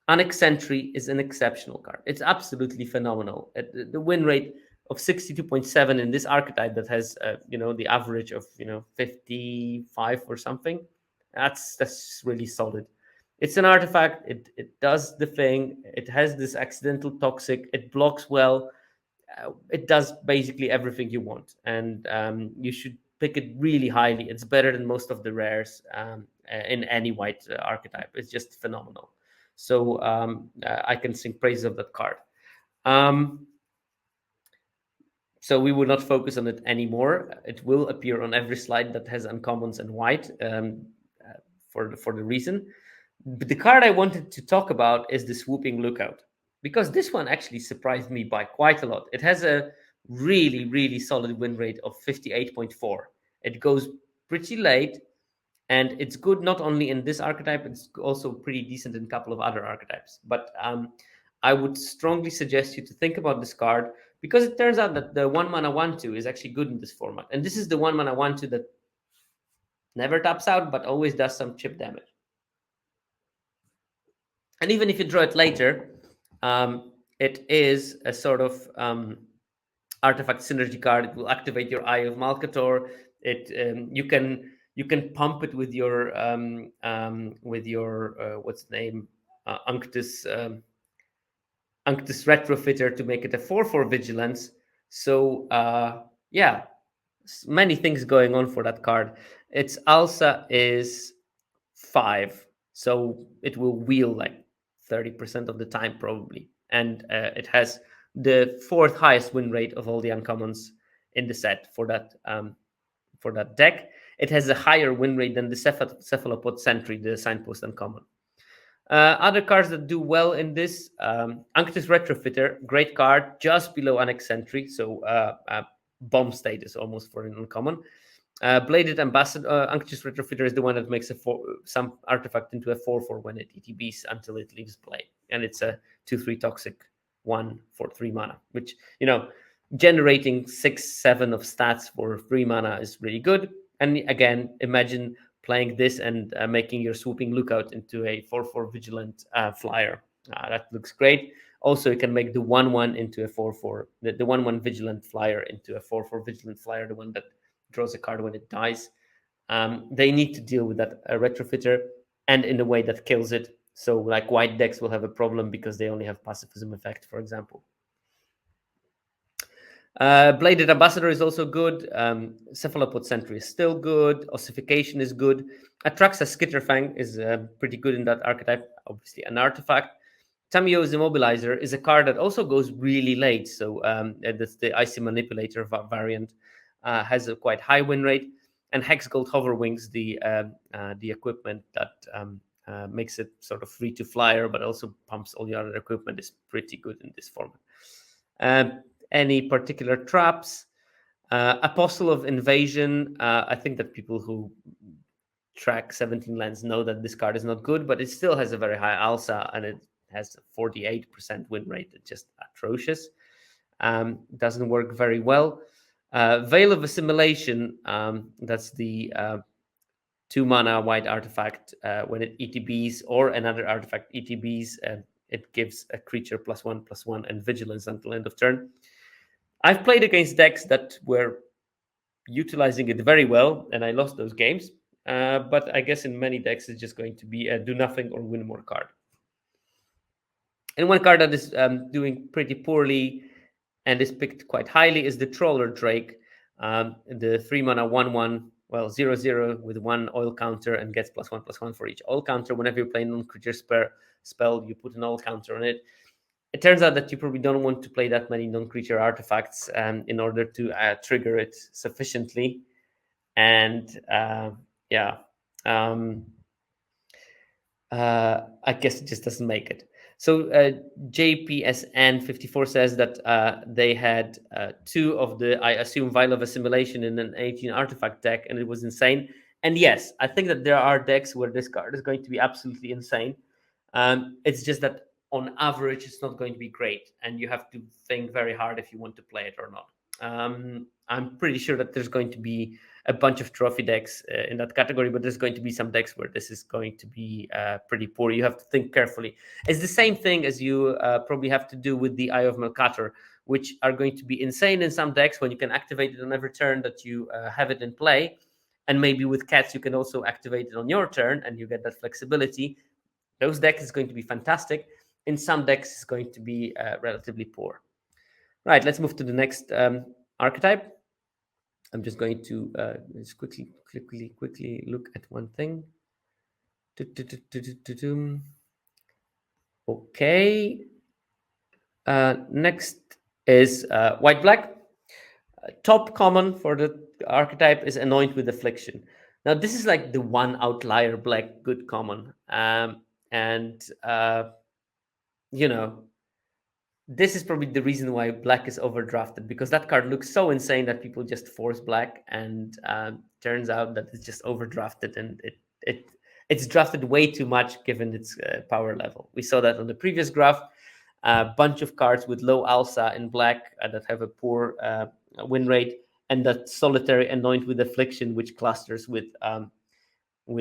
Annex Sentry is an exceptional card. It's absolutely phenomenal. The win rate of 62.7 in this archetype that has, the average of, 55 or something. That's really solid. It's an artifact. It does the thing. It has this accidental toxic. It blocks well. It does basically everything you want, and you should pick it really highly. It's better than most of the rares in any white archetype. It's just phenomenal. So I can sing praises of that card. So we will not focus on it anymore. It will appear on every slide that has uncommons and white for the reason. But the card I wanted to talk about is the Swooping Lookout, because this one actually surprised me by quite a lot. It has a really, really solid win rate of 58.4. It goes pretty late, and it's good not only in this archetype, it's also pretty decent in a couple of other archetypes. But I would strongly suggest you to think about this card, because it turns out that the 1 mana 1/2 is actually good in this format. And this is the 1 mana 1/2 that never taps out, but always does some chip damage. And even if you draw it later, it is a sort of artifact synergy card. It will activate your Eye of Malcator. You can pump it with your what's the name, Unctus Retrofitter to make it a 4/4 vigilance. So yeah, many things going on for that card. Its alsa is 5, so it will wheel like 30% of the time probably, and it has the 4th highest win rate of all the uncommons in the set for that deck. It has a higher win rate than the Cephalopod Sentry, the Signpost uncommon. Other cards that do well in this, Unctus Retrofitter, great card, just below Annex Sentry, so bomb status almost for an uncommon. Bladed Ambassador, Unctus Retrofitter is the one that makes some artifact into a 4/4 when it ETBs until it leaves play. And it's a 2/3 toxic 1 for 3 mana, which, Generating 6, 7 of stats for 3 mana is really good. And again, imagine playing this and making your swooping lookout into a 4/4 vigilant flyer. That looks great. Also, you can make the 1/1 into a 4/4, the 1/1 vigilant flyer into a 4/4 vigilant flyer, the one that draws a card when it dies. They need to deal with that retrofitter and in a way that kills it. So, like white decks will have a problem because they only have pacifism effect, for example. Bladed Ambassador is also good. Cephalopod Sentry is still good. Ossification is good. Atraxa Skitterfang is pretty good in that archetype. Obviously, an artifact. Tamio's Immobilizer is a card that also goes really late. So that's the Icy Manipulator variant. Has a quite high win rate. And Hex Gold Hoverwings, the equipment that makes it sort of free to flyer, but also pumps all the other equipment, is pretty good in this format. Any particular traps? Apostle of Invasion. I think that people who track 17 lands know that this card is not good, but it still has a very high alsa and it has a 48% win rate. It's just atrocious. Doesn't work very well. Veil of Assimilation. That's the 2 mana white artifact. When it ETBs or another artifact ETBs, it gives a creature +1/+1 and vigilance until end of turn. I've played against decks that were utilizing it very well, and I lost those games. But I guess in many decks, it's just going to be a do nothing or win more card. And one card that is doing pretty poorly and is picked quite highly is the Trawler Drake. The 3 mana 1/1, well, 0/0 with 1 oil counter and gets +1/+1 for each oil counter. Whenever you play non-creature spell, you put an oil counter on it. It turns out that you probably don't want to play that many non-creature artifacts in order to trigger it sufficiently. And yeah, I guess it just doesn't make it. So JPSN54 says that they had 2 of the, I assume, Vial of Assimilation in an 18 artifact deck, and it was insane. And yes, I think that there are decks where this card is going to be absolutely insane. It's just that on average, it's not going to be great, and you have to think very hard if you want to play it or not. I'm pretty sure that there's going to be a bunch of trophy decks in that category, but there's going to be some decks where this is going to be pretty poor. You have to think carefully. It's the same thing as you probably have to do with the Eye of Melkator, which are going to be insane in some decks when you can activate it on every turn that you have it in play. And maybe with Cats, you can also activate it on your turn and you get that flexibility. Those decks is going to be fantastic. In some decks, it's going to be relatively poor. Right, let's move to the next archetype. I'm just going to just quickly look at one thing. Okay. Next is white-black. Top common for the archetype is Anoint with Affliction. Now, this is like the one outlier black good common. And you know, this is probably the reason why black is overdrafted, because that card looks so insane that people just force black, and turns out that it's just overdrafted, and it's drafted way too much given its power level. We saw that on the previous graph. A bunch of cards with low alsa in black that have a poor win rate, and that solitary Anoint with Affliction, which clusters with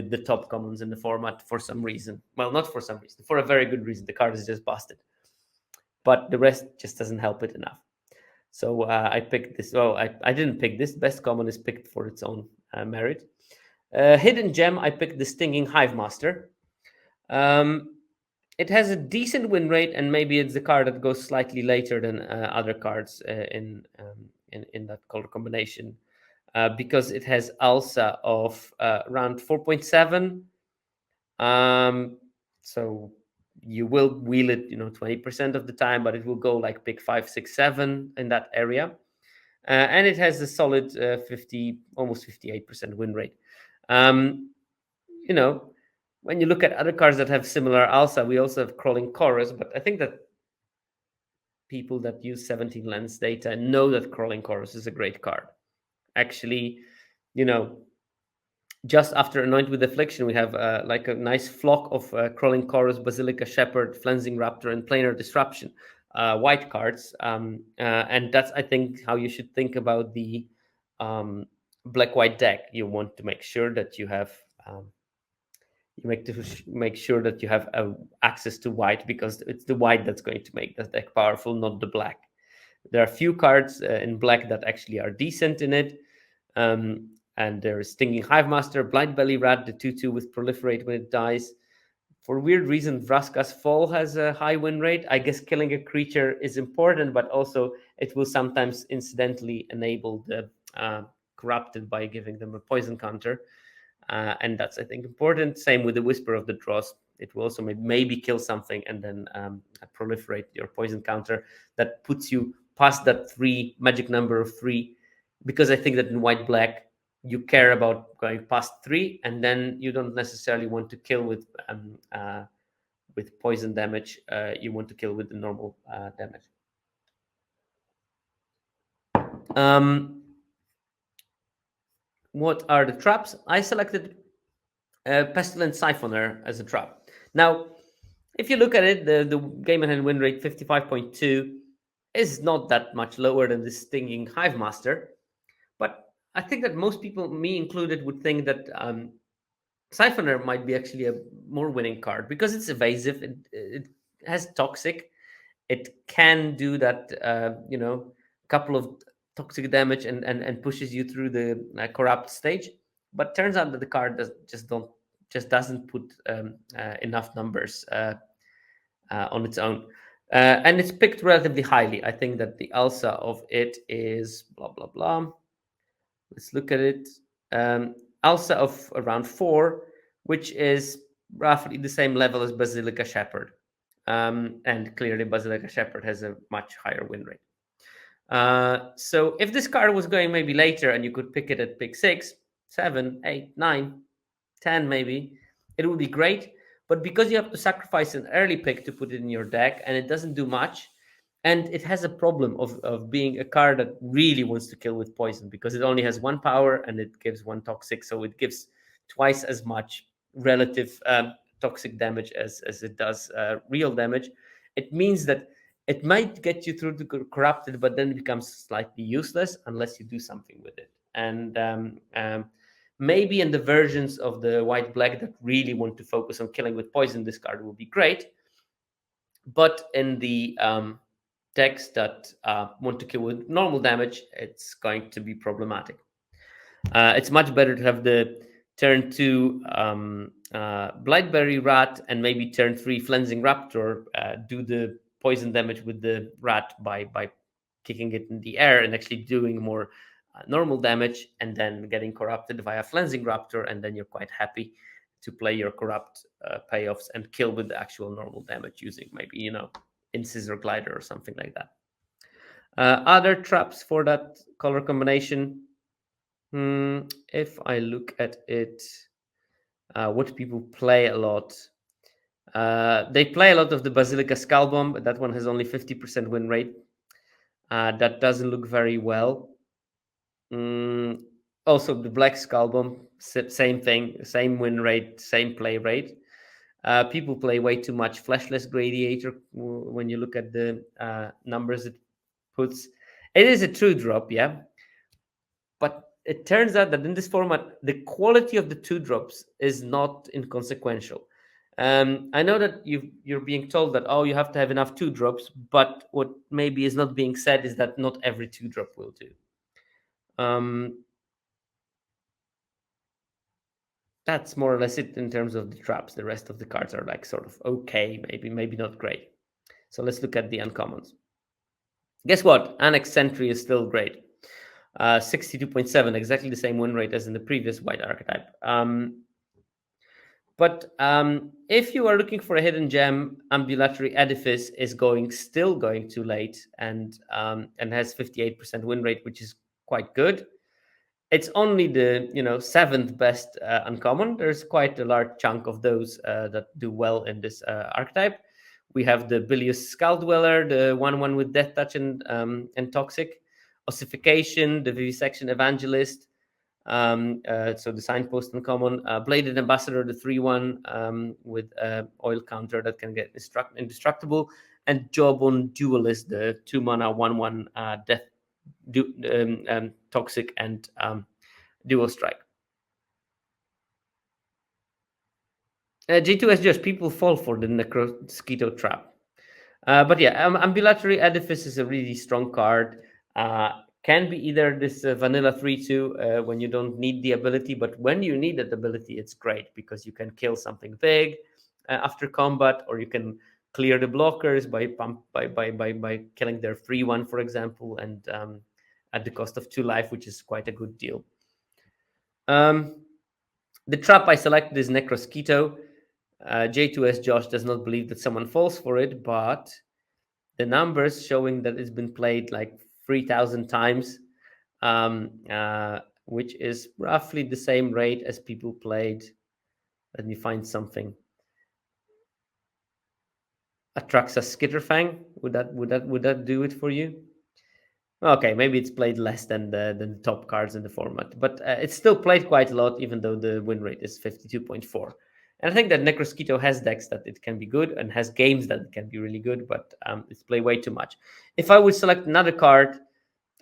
the top commons in the format for some reason. Well, not for some reason, for a very good reason. The card is just busted, but the rest just doesn't help it enough. So I picked this. Oh, I didn't pick this. Best common is picked for its own merit. Hidden gem, I picked the Stinging Hive Master. It has a decent win rate, and maybe it's the card that goes slightly later than other cards in that color combination, because it has alsa of around 4.7. So you will wheel it 20% of the time, but it will go like pick 5, 6, 7 in that area. And it has a solid 50, almost 58% win rate. When you look at other cards that have similar alsa, we also have Crawling Chorus, but I think that people that use 17 lens data know that Crawling Chorus is a great card. Actually, just after Anoint with Affliction, we have like a nice flock of Crawling Chorus, Basilica Shepherd, Flensing Raptor, and Planar Disruption. white cards, and that's, I think, how you should think about the um, black white deck. You want to make sure that you have make sure that you have access to white, because it's the white that's going to make the deck powerful, not the black. There are few cards in black that actually are decent in it. And there is Stinging Hivemaster, Blind Belly Rat, the 2/2 with Proliferate when it dies. For weird reason, Vraska's Fall has a high win rate. I guess killing a creature is important, but also it will sometimes incidentally enable the Corrupted by giving them a poison counter. And that's, I think, important. Same with the Whisper of the Dross. It will also maybe kill something and then proliferate your poison counter. That puts you past that magic number of 3, because I think that in white black you care about going past 3, and then you don't necessarily want to kill with poison damage. You want to kill with the normal damage. What are the traps? I selected Pestilent Siphoner as a trap. Now, if you look at it, the game and hand win rate 55.2 is not that much lower than the Stinging Hivemaster. But I think that most people, me included, would think that Siphoner might be actually a more winning card because it's evasive. It has toxic. It can do that, couple of toxic damage and pushes you through the corrupt stage. But turns out that the card just doesn't put enough numbers on its own. And it's picked relatively highly. I think that the ALSA of it is blah blah blah. Let's look at it. ALSA of around 4, which is roughly the same level as Basilica Shepherd. And clearly, Basilica Shepherd has a much higher win rate. So if this card was going maybe later and you could pick it at pick 6, 7, 8, 9, 10 maybe, it would be great. But because you have to sacrifice an early pick to put it in your deck and it doesn't do much, and it has a problem of being a card that really wants to kill with poison, because it only has 1 power and it gives 1 toxic, so it gives twice as much relative toxic damage as it does real damage. It means that it might get you through the corrupted, but then it becomes slightly useless unless you do something with it. And maybe in the versions of the white black that really want to focus on killing with poison, this card will be great. But in the decks that want to kill with normal damage, it's going to be problematic. It's much better to have the turn 2 Blightberry Rat and maybe turn 3 Flensing Raptor, do the poison damage with the rat by kicking it in the air and actually doing more normal damage, and then getting corrupted via Flensing Raptor, and then you're quite happy to play your corrupt payoffs and kill with the actual normal damage using maybe, Incisor Glider or something like that. Other traps for that color combination, if I look at it, what people play a lot, they play a lot of the Basilica Skull Bomb, but that one has only 50% win rate. That doesn't look very well. Also, the Black Skull Bomb, same thing, same win rate, same play rate. People play way too much Fleshless Gladiator when you look at the numbers it puts. It is a true drop, yeah. But it turns out that in this format, the quality of the 2-drops is not inconsequential. I know that you're being told that, you have to have enough 2-drops, but what maybe is not being said is that not every 2-drop will do. That's more or less it in terms of the traps. The rest of the cards are like sort of okay, maybe not great. So let's look at the uncommons. Guess what? Annex Sentry is still great. 62.7, exactly the same win rate as in the previous white archetype. But if you are looking for a hidden gem, Ambulatory Edifice is still going too late, and has 58% win rate, which is quite good. It's only the 7th best uncommon. There's quite a large chunk of those that do well in this archetype. We have the Bilious Skull Dweller, the 1/1 with Death Touch and Toxic, Ossification, the Vivisection Evangelist, So the signpost uncommon, bladed ambassador, the 3/1 with oil counter that can get indestructible, and jawbone duelist, the 2 mana 1/1 death toxic and dual strike. G2 is just people fall for the Necrosquito trap. But yeah, Ambulatory Edifice is a really strong card. Can be either this vanilla 3/2 when you don't need the ability, but when you need that ability, it's great because you can kill something big after combat, or you can clear the blockers by killing their 3/1, for example, and at the cost of 2 life, which is quite a good deal. The trap I selected is Necrosquito. J2S Josh does not believe that someone falls for it, but the numbers showing that it's been played like 3,000 times, which is roughly the same rate as people played. Let me find something. Atraxa Skitterfang. Would that do it for you? Okay, maybe it's played less than the top cards in the format, but it's still played quite a lot, even though the win rate is 52.4. And I think that Necrosquito has decks that it can be good and has games that it can be really good, but it's played way too much. If I would select another card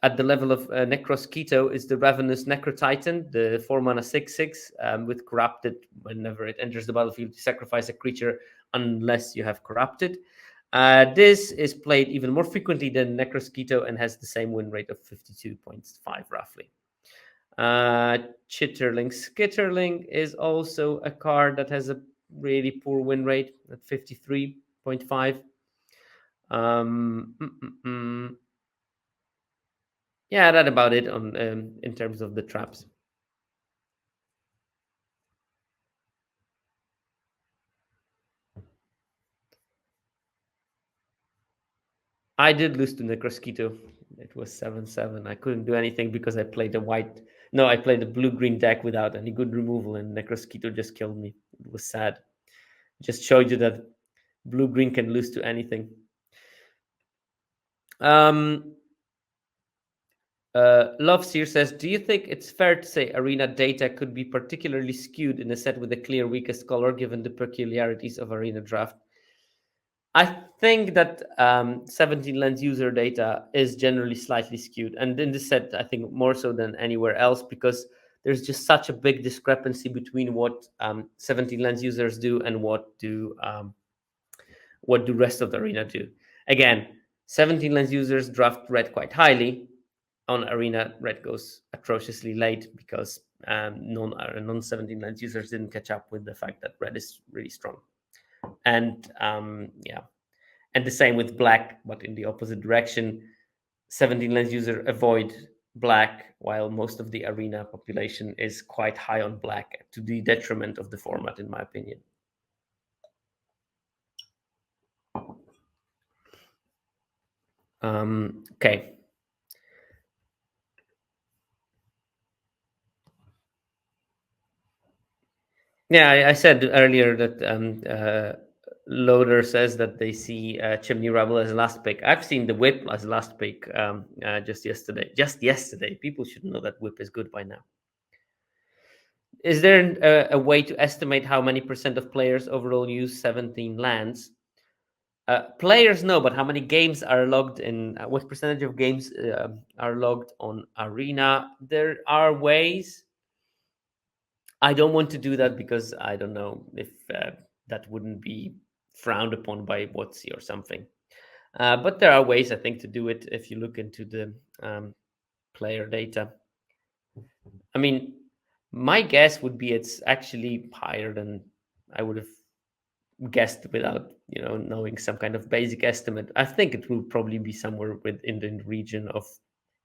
at the level of Necrosquito, is the Ravenous Necrotitan, the 4 mana 6/6 with Corrupted. Whenever it enters the battlefield, you sacrifice a creature unless you have Corrupted. This is played even more frequently than Necrosquito and has the same win rate of 52.5 roughly. Chitterling Skitterling is also a card that has a really poor win rate at 53.5. Yeah, that about it on in terms of the traps. I did lose to Necrosquito. It was 7/7. I couldn't do anything because I played a white. No, I played a blue-green deck without any good removal, and Necrosquito just killed me. It was sad. Just showed you that blue-green can lose to anything. Love Seer says, do you think it's fair to say arena data could be particularly skewed in a set with a clear weakest color given the peculiarities of arena draft? I think that 17 lens user data is generally slightly skewed. And in this set, I think more so than anywhere else, because there's just such a big discrepancy between what 17 lens users do and what do rest of the arena do. Again, 17 lens users draft red quite highly. On arena, red goes atrociously late because non 17 lens users didn't catch up with the fact that red is really strong. And yeah, and the same with black, but in the opposite direction. 17 lens user avoid black, while most of the arena population is quite high on black, to the detriment of the format, in my opinion. Okay. Yeah, I said earlier that Loader says that they see Chimney Rebel as last pick. I've seen the Whip as last pick just yesterday. Just yesterday. People should know that Whip is good by now. Is there a way to estimate how many percent of players overall use 17 lands? Players know, but how many games are logged in? What percentage of games are logged on Arena? There are ways. I don't want to do that because I don't know if that wouldn't be frowned upon by WotC or something. But there are ways, I think, to do it if you look into the player data. I mean, my guess would be it's actually higher than I would have guessed without knowing some kind of basic estimate. I think it will probably be somewhere within the region of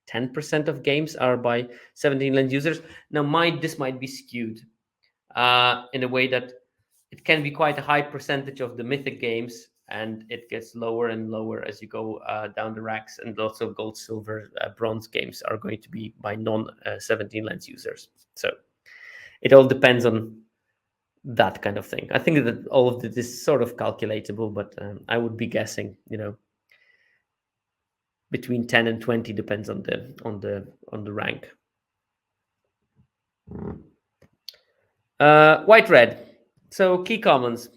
10% of games are by 17 lens users. Now, this might be skewed in a way that it can be quite a high percentage of the mythic games, and it gets lower and lower as you go down the racks. And lots of gold, silver, bronze games are going to be by non 17 lens users. So it all depends on that kind of thing. I think that all of this is sort of calculatable, but I would be guessing, between 10 and 20 depends on the rank. White red. So key commons,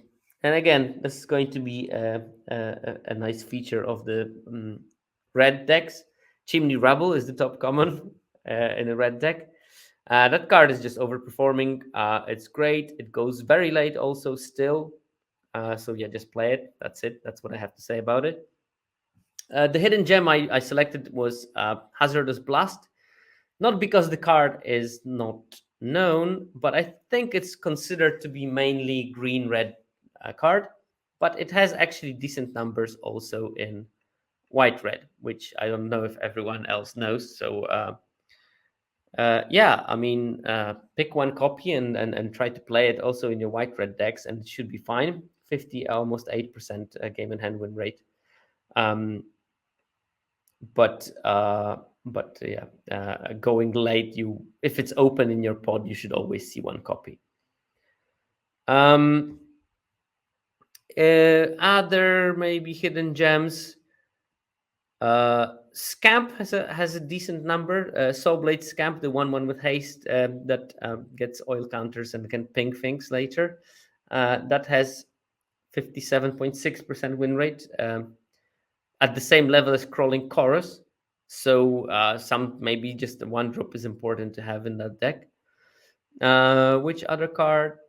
and again, this is going to be a nice feature of the red decks. Chimney Rubble is the top common in a red deck. That card is just overperforming. It's great. It goes very late, also still. So yeah, just play it. That's it. That's what I have to say about it. The hidden gem I selected was Hazardous Blast, not because the card is not known, but I think it's considered to be mainly green red card, but it has actually decent numbers also in white red, which I don't know if everyone else knows. So yeah, I mean, pick one copy and try to play it also in your white red decks, and it should be fine. 50, almost 8% game in hand win rate. Um, but uh yeah, going late, you, if it's open in your pod, you should always see one copy. um Other maybe hidden gems. Scamp has a decent number. Soul Blade Scamp, the 1/1 with haste, that gets oil counters and can ping things later. That has 57.6% win rate, at the same level as Crawling Chorus. So some, maybe just the one drop is important to have in that deck. Which other card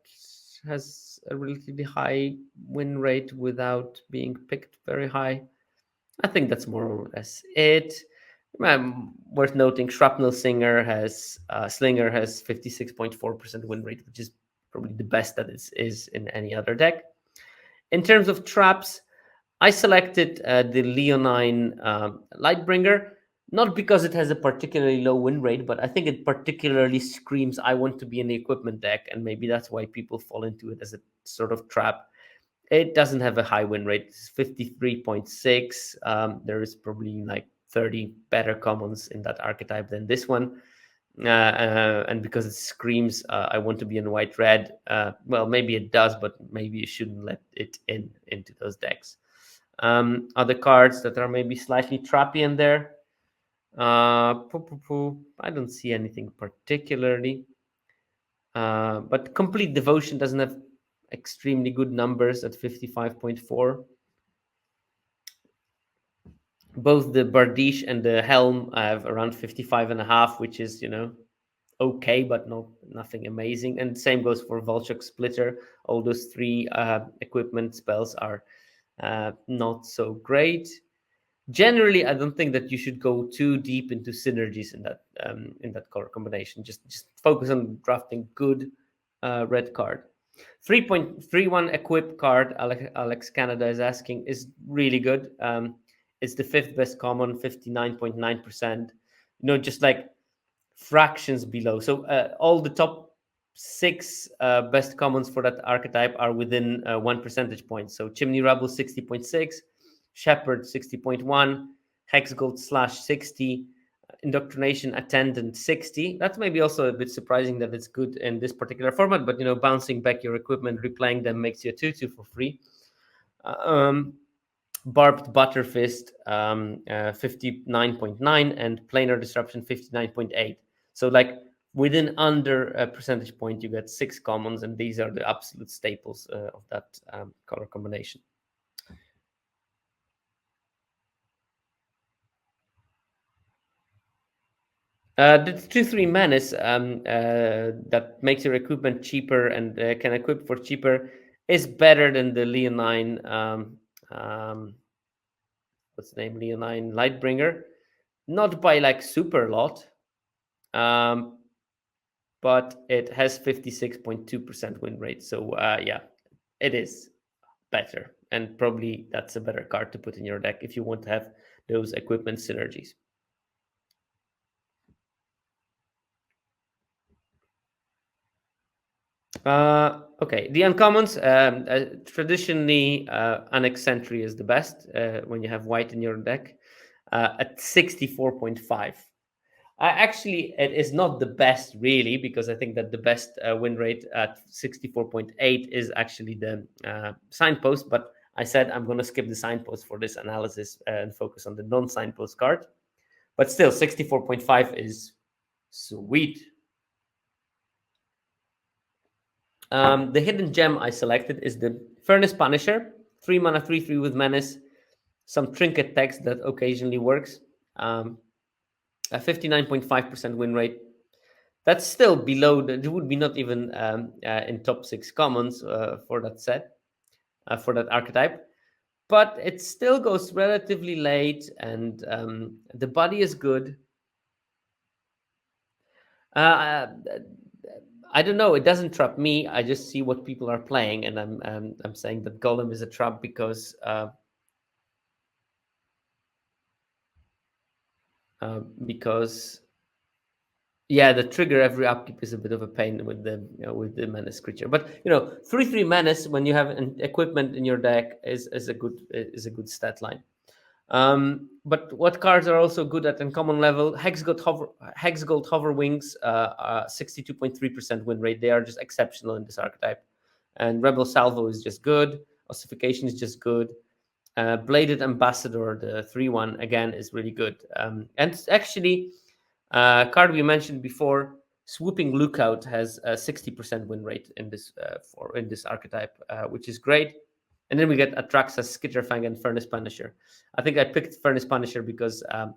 has a relatively high win rate without being picked very high? I think that's more or less it. Worth noting, Shrapnel Slinger has 56.4% win rate, which is probably the best that it is in any other deck. In terms of traps, I selected the Leonine Lightbringer, not because it has a particularly low win rate, but I think it particularly screams, I want to be in the equipment deck, and maybe that's why people fall into it as a sort of trap. It doesn't have a high win rate. It's 53.6. There is probably like 30 better commons in that archetype than this one. And because it screams, I want to be in white red, well, maybe it does, but maybe you shouldn't let it into those decks. Other cards that are maybe slightly trappy in there. I don't see anything particularly. But Complete Devotion doesn't have extremely good numbers at 55.4. Both the Bardiche and the Helm have around 55.5, which is, okay, but nothing amazing. And same goes for Volchok Splitter. All those three equipment spells are not so great. Generally, I don't think that you should go too deep into synergies in that color combination. Just focus on drafting good red card. 3.31 equip card, Alex Canada is asking, is really good. It's the fifth best common, 59.9%. Just like fractions below. So all the top six best commons for that archetype are within 1 percentage point. So Chimney Rubble 60.6, Shepherd 60.1, Hexgold Slash 60, Indoctrination Attendant 60. That's maybe also a bit surprising that it's good in this particular format, but bouncing back your equipment, replaying them makes you a 2/2 for free. Barbed Butterfist 59.9, and Planar Disruption 59.8. So like within under a percentage point, you get 6 commons, and these are the absolute staples of that color combination. The 2/3 Menace that makes your equipment cheaper and can equip for cheaper is better than the Leonine, what's the name? Leonine Lightbringer. Not by like super lot, but it has 56.2% win rate. So yeah, it is better. And probably that's a better card to put in your deck if you want to have those equipment synergies. Okay, the uncommons. Traditionally, Annex Sentry is the best when you have white in your deck at 64.5. Actually, it is not the best, really, because I think that the best win rate at 64.8 is actually the signpost. But I said I'm going to skip the signpost for this analysis and focus on the non signpost card. But still, 64.5 is sweet. The hidden gem I selected is the Furnace Punisher, 3 mana, 3/3 with menace, some trinket text that occasionally works, a 59.5% win rate. That's still below, it would be not even in top 6 commons for that set, for that archetype. But it still goes relatively late, and the body is good. Uh, I don't know. It doesn't trap me. I just see what people are playing, and I'm saying that Golem is a trap because yeah, the trigger every upkeep is a bit of a pain with the menace creature. But 3/3 menace when you have an equipment in your deck is a good stat line. But what cards are also good at uncommon level? Hexgold Hover Wings, 62.3% win rate. They are just exceptional in this archetype. And Rebel Salvo is just good. Ossification is just good. Bladed Ambassador, the 3/1, again, is really good. And actually, card we mentioned before, Swooping Lookout has a 60% win rate in this archetype, which is great. And then we get Atraxa, Skitterfang, and Furnace Punisher. I think I picked Furnace Punisher because I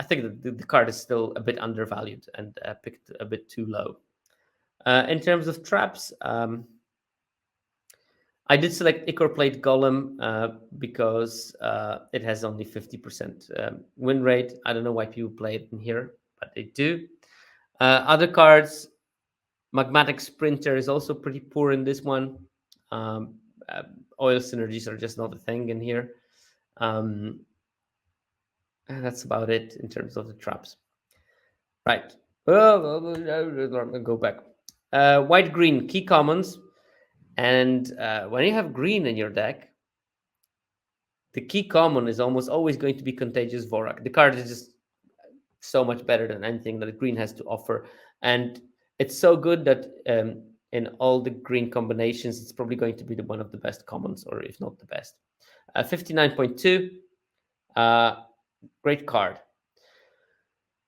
think that the card is still a bit undervalued and picked a bit too low. In terms of traps, I did select Ichor Plate Golem because it has only 50% win rate. I don't know why people play it in here, but they do. Other cards, Magmatic Sprinter is also pretty poor in this one. Um, uh, Oil synergies are just not a thing in here. And that's about it in terms of the traps. Right. Go back. White green key commons, and when you have green in your deck, the key common is almost always going to be Contagious Vorak. The card is just so much better than anything that green has to offer, and it's so good that in all the green combinations, it's probably going to be one of the best commons, or if not the best. 59.2, great card.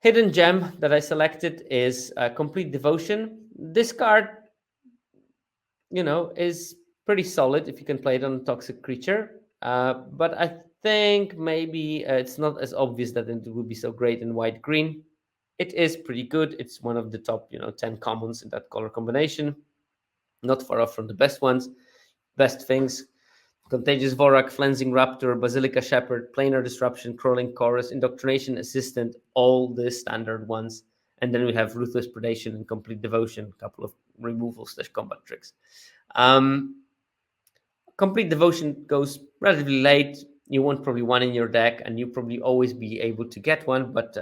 Hidden gem that I selected is Complete Devotion. This card, is pretty solid if you can play it on a toxic creature. But I think maybe it's not as obvious that it would be so great in white green. It is pretty good. It's one of the top, 10 commons in that color combination. Not far off from the best ones. Best things: Contagious Vorak, Flensing Raptor, Basilica Shepherd, Planar Disruption, Crawling Chorus, Indoctrination Assistant, all the standard ones. And then we have Ruthless Predation and Complete Devotion, a couple of removal/combat tricks. Complete Devotion goes relatively late. You want probably one in your deck, and you probably always be able to get one. But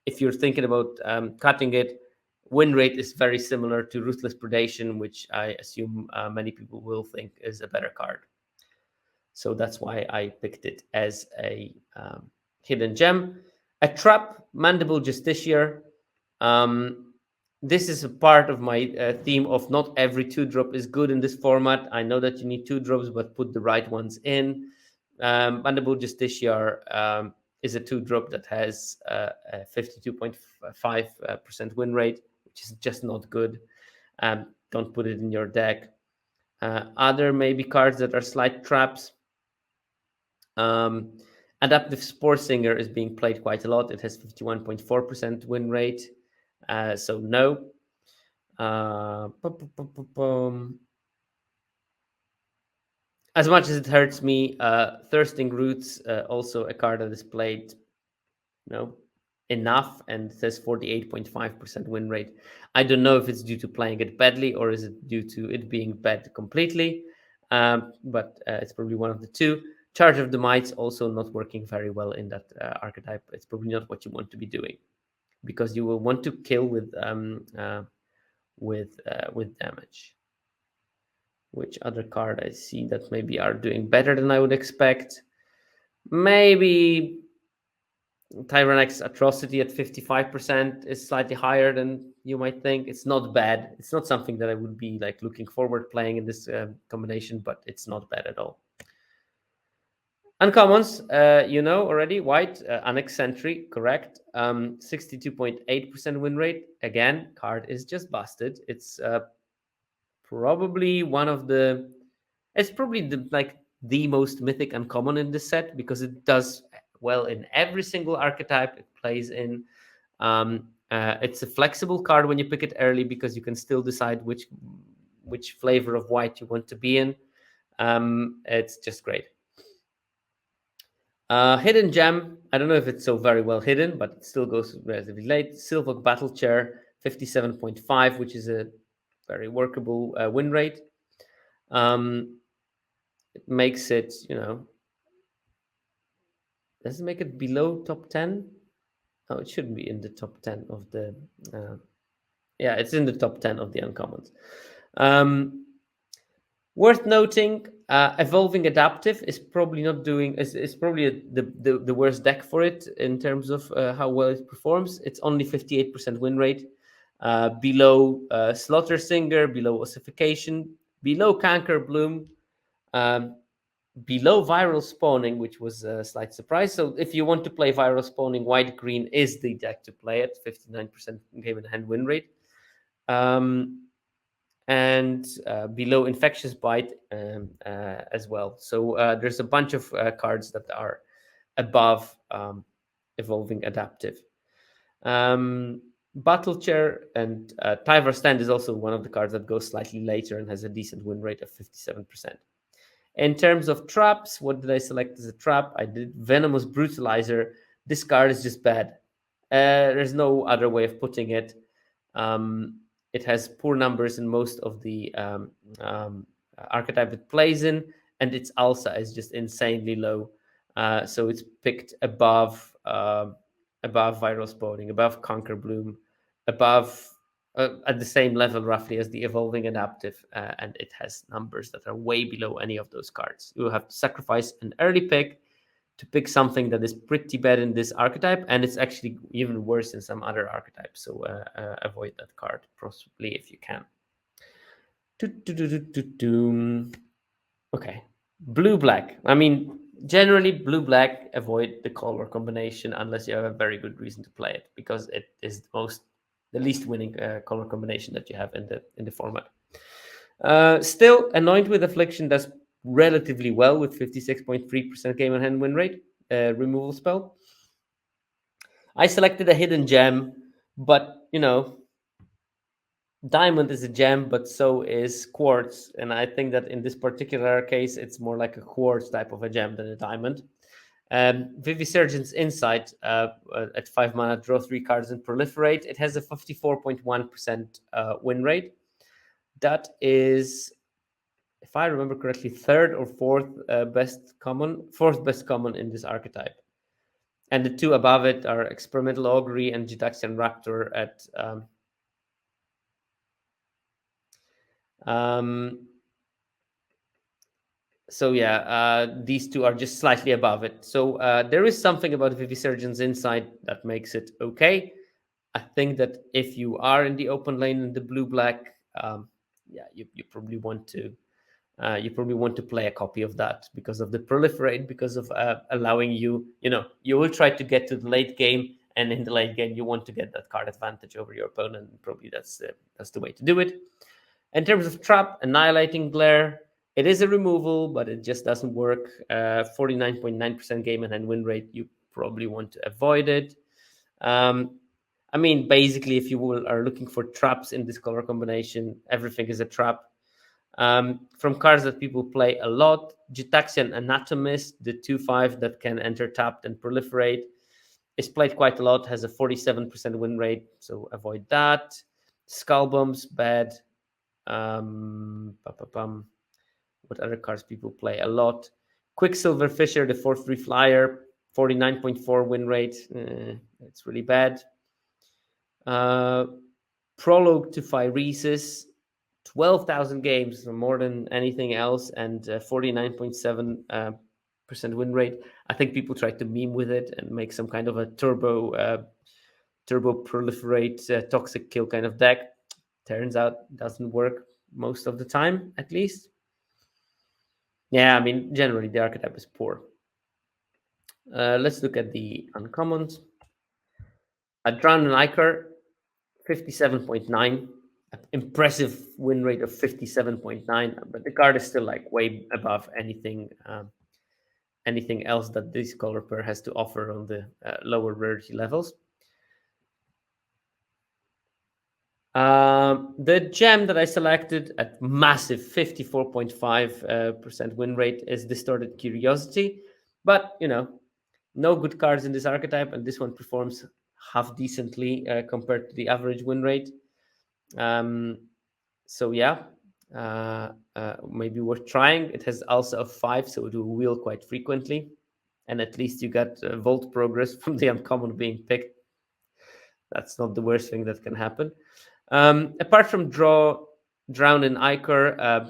if you're thinking about cutting it, win rate is very similar to Ruthless Predation, which I assume many people will think is a better card. So that's why I picked it as a hidden gem. A trap, Mandible Justiciar. This is a part of my theme of not every 2-drop is good in this format. I know that you need 2-drops, but put the right ones in. Mandible Justiciar is a 2-drop that has a 52.5% win rate, which is just not good. Don't put it in your deck. Other maybe cards that are slight traps. Adaptive Sports Singer is being played quite a lot. It has 51.4% win rate. So no. As much as it hurts me, Thirsting Roots, also a card that is played, enough, and it says 48.5% win rate. I don't know if it's due to playing it badly or is it due to it being bad completely, but it's probably one of the two. Charge of the Mites also not working very well in that archetype. It's probably not what you want to be doing, because you will want to kill with damage. Which other card I see that maybe are doing better than I would expect? Maybe Tyrannex Atrocity at 55% is slightly higher than you might think. It's not bad. It's not something that I would be like looking forward playing in this combination, but it's not bad at all. Uncommons, already. White, Annex Sentry, correct. 62.8% win rate. Again, card is just busted. It's probably one of the. It's probably the most mythic uncommon in this set because it does well in every single archetype it plays in. It's a flexible card when you pick it early because you can still decide which flavor of white you want to be in. It's just great. Hidden gem. I don't know if it's so very well hidden, but it still goes relatively late. Silvok Battle Chair 57.5, which is a very workable win rate. It makes it, does it make it below top 10? Oh, it shouldn't be in the top 10 of the. Uh, yeah, it's in the top 10 of the uncommons. Um, Worth noting, evolving adaptive is probably not doing is probably the worst deck for it in terms of how well it performs. It's only 58% win rate, below Slaughter Singer, below Ossification, below Canker Bloom, um, below Viral Spawning, which was a slight surprise. So if you want to play Viral Spawning, white green is the deck to play at 59% game in hand win rate. And below Infectious Bite as well. So there's a bunch of cards that are above Evolving Adaptive. Battle Chair and Tyvar Stand is also one of the cards that goes slightly later and has a decent win rate of 57%. In terms of traps, what did I select as a trap? I did Venomous Brutalizer. This card is just bad. There's no other way of putting it. It has poor numbers in most of the archetype it plays in, and its alpha is just insanely low. So it's picked above Viral Spawning, above Conquer Bloom, above at the same level roughly as the Evolving Adaptive, and it has numbers that are way below any of those cards. You will have to sacrifice an early pick to pick something that is pretty bad in this archetype, and it's actually even worse in some other archetypes. So avoid that card, possibly if you can. Okay, blue black. I mean, generally blue black. Avoid the color combination unless you have a very good reason to play it, because it is the least winning color combination that you have in the format. Still, Anoint with Affliction does relatively well with 56.3% game on hand win rate, removal spell. I selected a hidden gem, but diamond is a gem, but so is quartz. And I think that in this particular case, it's more like a quartz type of a gem than a diamond. Vivisurgence Insight at 5 mana, draw 3 cards and proliferate. It has a 54.1% win rate. That is, if I remember correctly, third or fourth fourth best common in this archetype. And the two above it are Experimental Augury and Gitaxian Raptor at so yeah, these two are just slightly above it. So there is something about Vivisurgence Insight that makes it okay. I think that if you are in the open lane in the blue-black, yeah, you probably want to play a copy of that because of the proliferate, because of allowing you will try to get to the late game, and in the late game you want to get that card advantage over your opponent. Probably that's the way to do it. In terms of trap, Annihilating Glare, it is a removal, but it just doesn't work. 49.9% game and win rate. You probably want to avoid it. I mean, basically, if you are looking for traps in this color combination, everything is a trap. From cards that people play a lot, Gitaxian Anatomist, the 2/5 that can enter tapped and proliferate, is played quite a lot, has a 47% win rate, so avoid that. Skull Bombs, bad. What other cards people play a lot? Quicksilver Fisher, the 4/3 flyer, 49.4 win rate. It's really bad. Prologue to Phyresis, 12,000 games, more than anything else, and 49.7% win rate. I think people tried to meme with it and make some kind of a turbo proliferate toxic kill kind of deck. Turns out it doesn't work most of the time, at least. Yeah, I mean, generally the archetype is poor. Let's look at the uncommons. Drown and Icar, 57.9. impressive win rate of 57.9, but the card is still like way above anything else that this color pair has to offer on the lower rarity levels. The gem that I selected at massive 54.5% win rate is Distorted Curiosity, but no good cards in this archetype, and this one performs half decently compared to the average win rate. So yeah, maybe worth trying. It has also a 5, so it will wheel quite frequently, and at least you got Volt Progress from the uncommon being picked. That's not the worst thing that can happen. Apart from Drown in Ichor,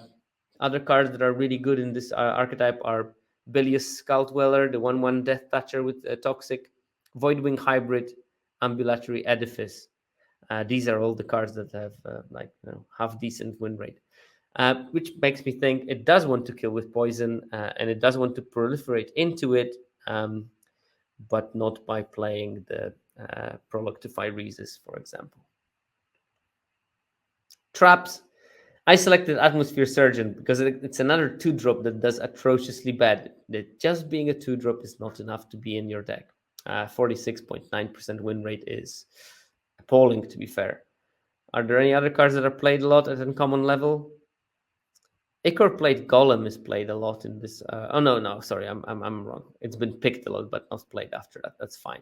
other cards that are really good in this archetype are Bilious Skull Dweller, the 1/1 Death Toucher with Toxic, Voidwing Hybrid, Ambulatory Edifice. These are all the cards that have half decent win rate, which makes me think it does want to kill with poison, and it does want to proliferate into it, but not by playing the Prologue to Phyresis, for example. Traps. I selected Atmosphere Surgeon because it's another 2-drop that does atrociously bad. That just being a 2-drop is not enough to be in your deck. 46.9% win rate is appalling, to be fair. Are there any other cards that are played a lot at uncommon level? Ichor played Golem is played a lot in this. Oh no, sorry, I'm wrong. It's been picked a lot, but not played after that. That's fine.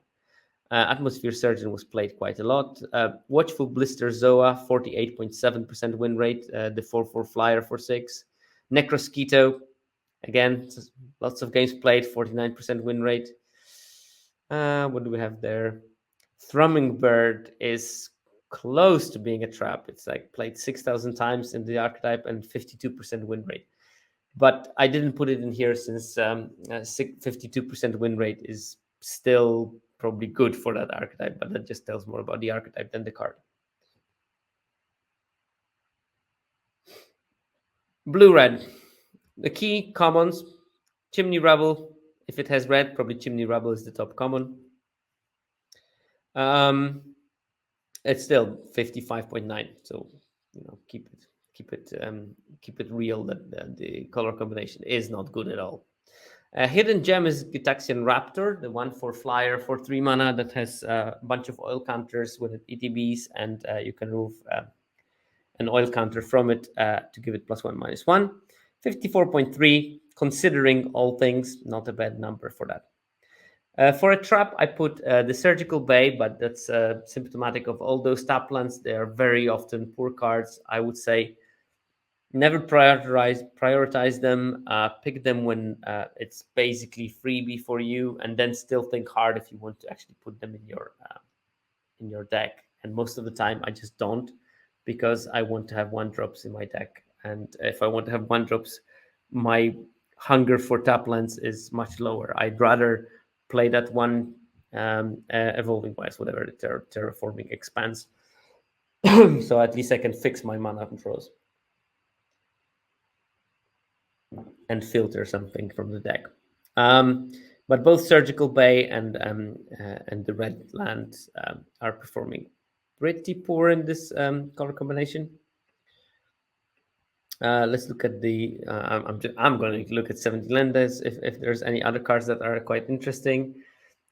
Atmosphere Surgeon was played quite a lot. Watchful Blister Zoa, 48.7% win rate, the 4/4 flyer for 6. Necrosquito, again, lots of games played, 49% win rate. What do we have there? Thrumming Bird is close to being a trap. It's like played 6,000 times in the archetype and 52% win rate. But I didn't put it in here since 52% win rate is still probably good for that archetype, but that just tells more about the archetype than the card. Blue-red. The key commons, Chimney Rubble. If it has red, probably Chimney Rubble is the top common. It's still 55.9, so keep it real that the color combination is not good at all. Hidden gem is Gitaxian Raptor, the 1/4 flyer for 3 mana that has a bunch of oil counters with ETBs, and you can remove an oil counter from it to give it +1/-1. 54.3, considering all things, not a bad number for that. For a trap, I put the Surgical Bay, but that's symptomatic of all those tap lands. They are very often poor cards. I would say never prioritize them. Pick them when it's basically freebie for you, and then still think hard if you want to actually put them in your deck. And most of the time, I just don't, because I want to have 1-drops in my deck. And if I want to have 1-drops, my hunger for tap lands is much lower. I'd rather play that one Evolving Wise, whatever the Terraforming Expanse. So at least I can fix my mana controls and filter something from the deck. But both Surgical Bay and the red land are performing pretty poor in this color combination. Let's look at the. I'm going to look at 70 Lendes if there's any other cards that are quite interesting.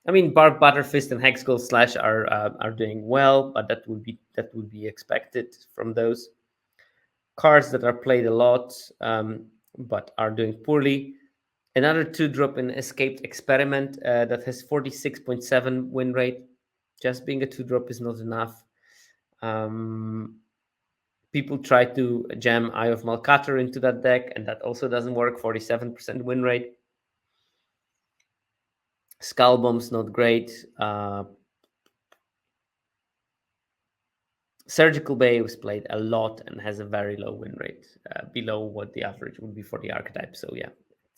I mean, Barb Butterfist and Hexgold Slash are doing well, but that would be expected from those cards that are played a lot, but are doing poorly. Another 2-drop in Escaped Experiment that has 46.7 win rate. Just being a 2-drop is not enough. People try to jam Eye of Malcator into that deck, and that also doesn't work. 47% win rate. Skull Bomb's not great. Surgical Bay was played a lot and has a very low win rate, below what the average would be for the archetype. So yeah,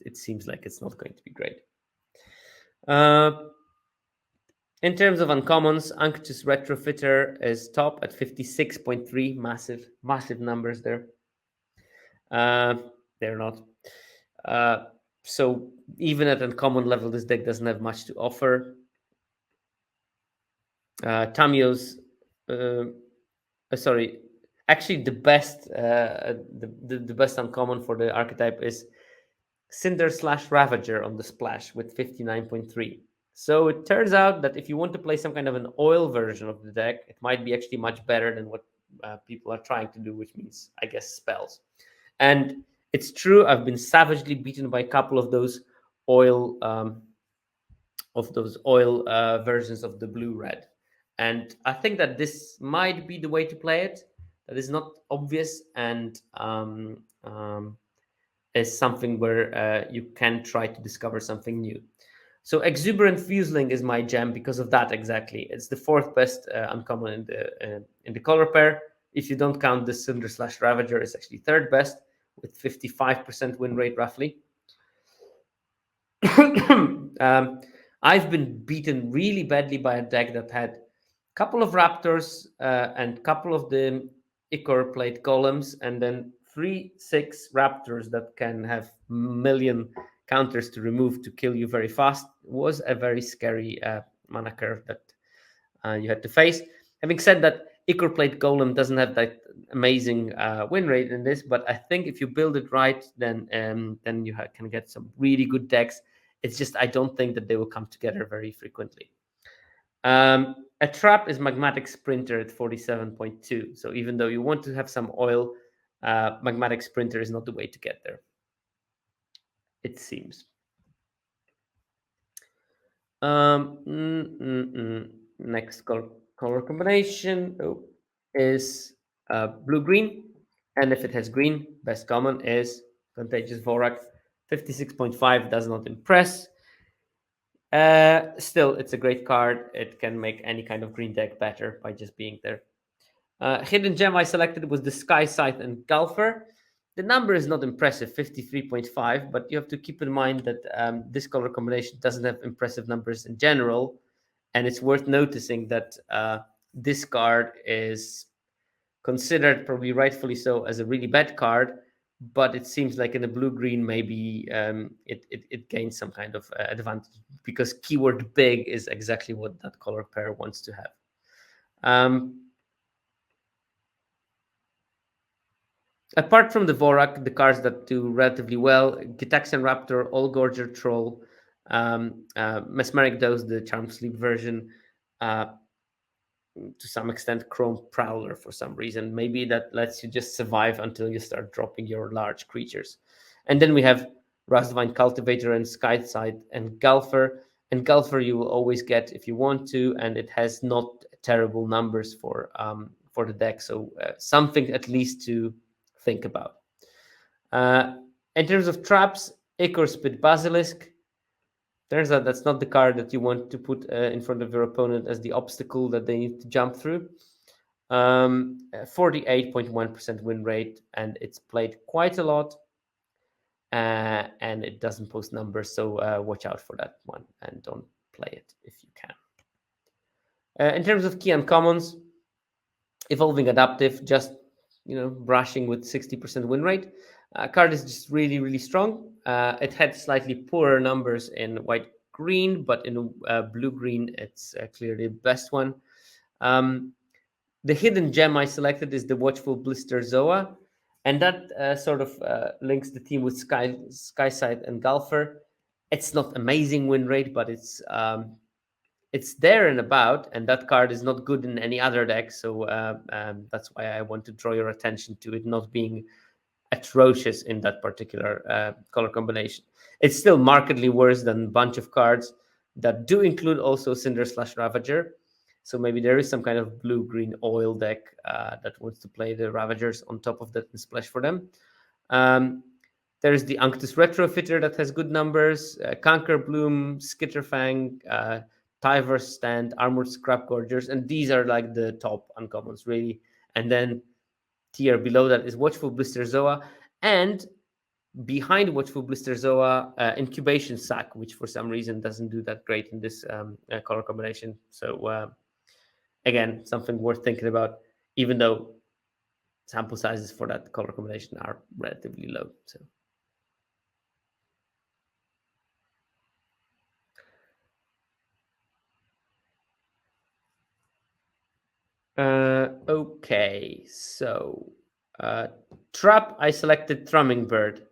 it seems like it's not going to be great. In terms of uncommons, Unctuous Retrofitter is top at 56.3. Massive numbers there. They're not. So even at uncommon level, this deck doesn't have much to offer. Tamio's, sorry, Actually, the best uncommon for the archetype is Cinder slash Ravager on the splash with 59.3. So it turns out that if you want to play some kind of an oil version of the deck, it might be actually much better than what people are trying to do, which means, I guess, spells. And it's true, I've been savagely beaten by a couple oil um, of those oil versions of the blue red. And I think that this might be the way to play it. That is not obvious and is something where you can try to discover something new. So exuberant fuseling is my gem because of that exactly. It's the fourth best uncommon in the color pair. If you don't count the Cinder slash Ravager, it's actually third best with 55% win rate roughly. I've been beaten really badly by a deck that had a couple of Raptors and couple of the Ichor plate golems, and then 3/6 Raptors that can have million counters to remove to kill you very fast. It was a very scary mana curve that you had to face. Having said that, Ichor Plate Golem doesn't have that amazing win rate in this, but I think if you build it right, then you can get some really good decks. It's just I don't think that they will come together very frequently. A trap is Magmatic Sprinter at 47.2. So even though you want to have some oil, Magmatic Sprinter is not the way to get there. It seems. Um, mm, mm, mm. Next color combination is blue green, and if it has green, best common is Contagious Vorak. 56.5 does not impress. Still, it's a great card. It can make any kind of green deck better by just being there. Hidden gem I selected was the Sky Scythe and Golfer. The number is not impressive, 53.5, but you have to keep in mind that this color combination doesn't have impressive numbers in general. And it's worth noticing that this card is considered, probably rightfully so, as a really bad card. But it seems like in the blue green, maybe it gains some kind of advantage because keyword big is exactly what that color pair wants to have. Apart from the Vorak, the cards that do relatively well, Gitaxian Raptor, Allgorger Troll, Mesmeric Dose, the Charm Sleep version, uh, to some extent Chrome Prowler for some reason. Maybe that lets you just survive until you start dropping your large creatures. And then we have Rustvine Cultivator and Skyside and Golfer. And Golfer you will always get if you want to, and it has not terrible numbers for the deck. So something at least to think about. Uh, in terms of traps, Ichor Spit Basilisk. Turns out that's not the card that you want to put in front of your opponent as the obstacle that they need to jump through. 48.1% win rate, and it's played quite a lot. And it doesn't post numbers, so watch out for that one and don't play it if you can. In terms of key uncommons, Evolving Adaptive, just brushing with 60% win rate. Card is just really, really strong. It had slightly poorer numbers in white green, but in blue green, it's clearly the best one. The hidden gem I selected is the Watchful Blister Zoa, and that sort of links the team with Skyside and Golfer. It's not amazing win rate, but it's there and about, and that card is not good in any other deck. So that's why I want to draw your attention to it not being atrocious in that particular color combination. It's still markedly worse than a bunch of cards that do include also Cinder slash Ravager. So maybe there is some kind of blue-green oil deck that wants to play the Ravagers on top of that and splash for them. There's the Unctus Retrofitter that has good numbers, Conquer Bloom, Skitterfang, Tyverse Stand, Armored Scrap Gorgers, and these are like the top uncommons, really. And then tier below that is Watchful Blister Zoa, and behind Watchful Blister Zoa, Incubation Sac, which for some reason doesn't do that great in this color combination. So again, something worth thinking about, even though sample sizes for that color combination are relatively low. So. Okay, so uh, trap, I selected Thrumming Bird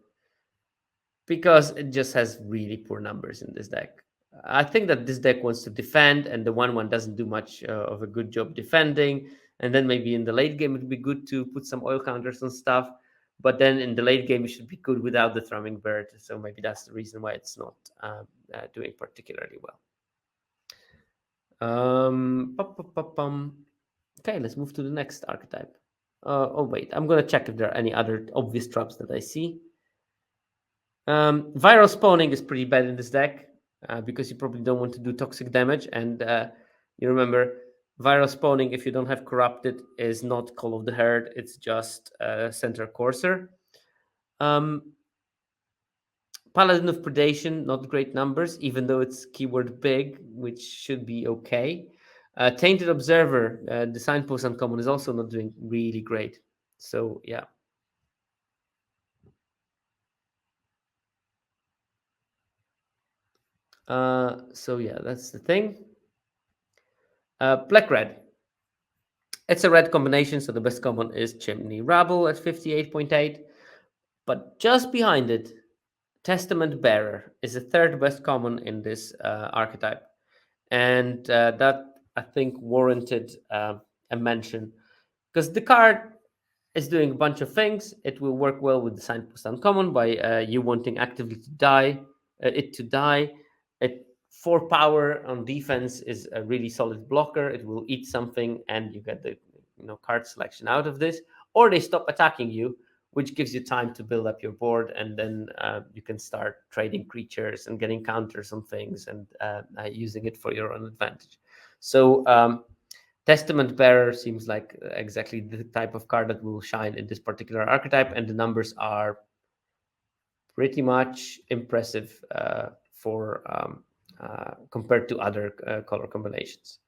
because it just has really poor numbers in this deck. I think that this deck wants to defend, and the 1/1 doesn't do much of a good job defending. And then maybe in the late game, it would be good to put some oil counters on stuff. But then in the late game, it should be good without the Thrumming Bird. So maybe that's the reason why it's not doing particularly well. Okay, let's move to the next archetype. Oh, wait, I'm going to check if there are any other obvious traps that I see. Viral spawning is pretty bad in this deck because you probably don't want to do toxic damage. And you remember, viral spawning, if you don't have corrupted, is not Call of the Herd, it's just Center Courser. Paladin of Predation, not great numbers, even though it's keyword big, which should be okay. Tainted Observer, the signpost uncommon, is also not doing really great. So, yeah. So, yeah, that's the thing. Black Red. It's a red combination, so the best common is Chimney Rabble at 58.8. But just behind it, Testament Bearer is the third best common in this archetype. And that, I think, warranted a mention because the card is doing a bunch of things. It will work well with the signpost uncommon by you wanting actively to die, it to die. It 4 power on defense is a really solid blocker. It will eat something, and you get the card selection out of this, or they stop attacking you, which gives you time to build up your board, and then you can start trading creatures and getting counters on things and using it for your own advantage. So Testament Bearer seems like exactly the type of card that will shine in this particular archetype, and the numbers are pretty much impressive for compared to other color combinations.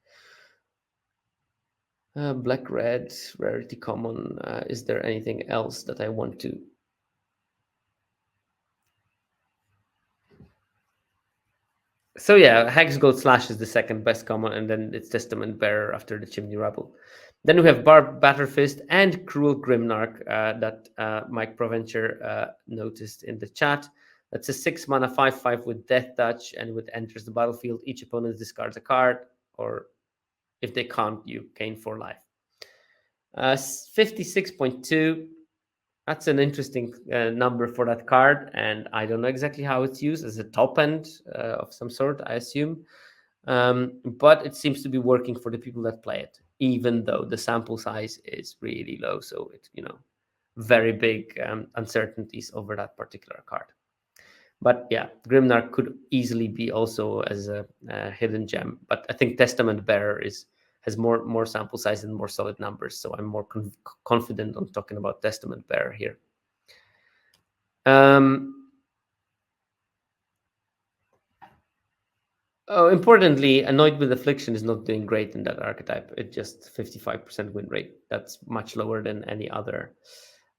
Black, red, rarity common. Is there anything else that I want to? So yeah, Hex Gold Slash is the second best common, and then it's Testament Bearer after the Chimney Rebel. Then we have Barb Batterfist and Cruel Grimnark that Mike Provencher noticed in the chat. That's a 6 mana 5/5 with Death Touch, and when it enters the battlefield, each opponent discards a card, or if they can't, you gain 4 life. 56.2. That's an interesting number for that card, and I don't know exactly how it's used as a top end of some sort, I assume. But it seems to be working for the people that play it, even though the sample size is really low. So it's very big uncertainties over that particular card. But yeah, Grimnark could easily be also as a hidden gem. But I think Testament Bearer has more sample size and more solid numbers. So I'm more confident on talking about Testament Bearer here. Importantly, Annoyed with Affliction is not doing great in that archetype. It's just 55% win rate. That's much lower than any other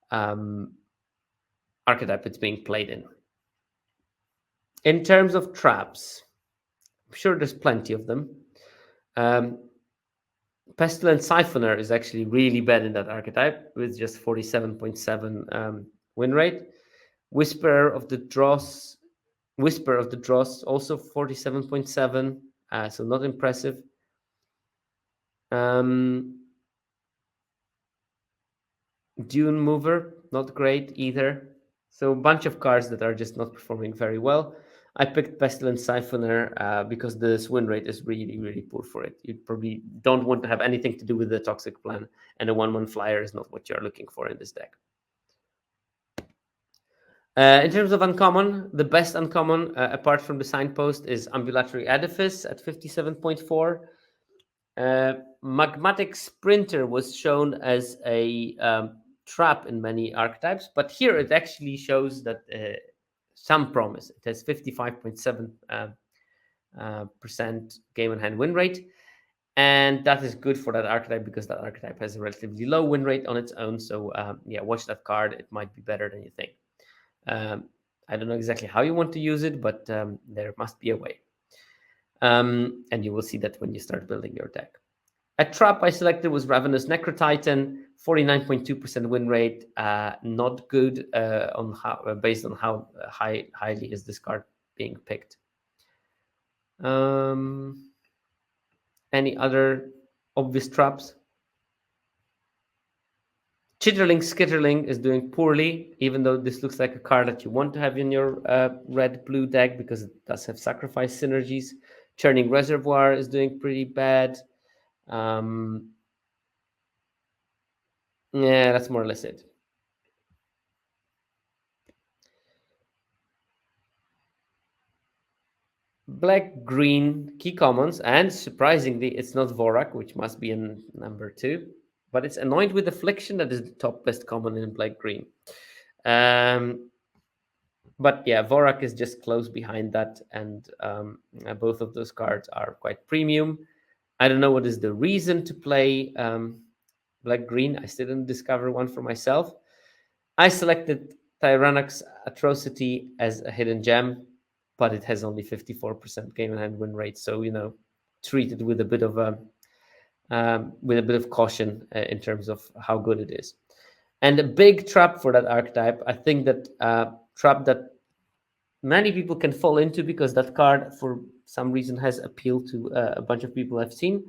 archetype it's being played in. In terms of traps, I'm sure there's plenty of them. Pestilent Siphoner is actually really bad in that archetype with just 47.7 win rate. Whisper of the Dross also 47.7, so not impressive. Dune Mover, not great either. So a bunch of cards that are just not performing very well. I picked Pestilent Siphoner because the win rate is really, really poor for it. You probably don't want to have anything to do with the Toxic Plan, and a 1/1 flyer is not what you're looking for in this deck. In terms of uncommon, the best uncommon, apart from the signpost, is Ambulatory Edifice at 57.4. Magmatic Sprinter was shown as a trap in many archetypes, but here it actually shows that some promise. It has 55.7% game in hand win rate, and that is good for that archetype because that archetype has a relatively low win rate on its own. So yeah, watch that card. It might be better than you think. I don't know exactly how you want to use it, but there must be a way. And you will see that when you start building your deck. A trap I selected was Ravenous Necrotitan, 49.2% win rate. Not good on how based on how highly is this card being picked. Any other obvious traps? Chitterling Skitterling is doing poorly, even though this looks like a card that you want to have in your red-blue deck because it does have sacrifice synergies. Churning Reservoir is doing pretty bad. Yeah, that's more or less it. Black green key commons, and surprisingly, it's not Vorak, which must be in number 2, but it's Anoint with Affliction that is the top best common in black green. But yeah, Vorak is just close behind that, and both of those cards are quite premium. I don't know what is the reason to play black green. I still didn't discover one for myself. I selected Tyrannox Atrocity as a hidden gem, but it has only 54% game and hand win rate. So treat it with a bit of caution in terms of how good it is. And a big trap for that archetype, I think that trap that many people can fall into because that card, for some reason, has appealed to a bunch of people I've seen.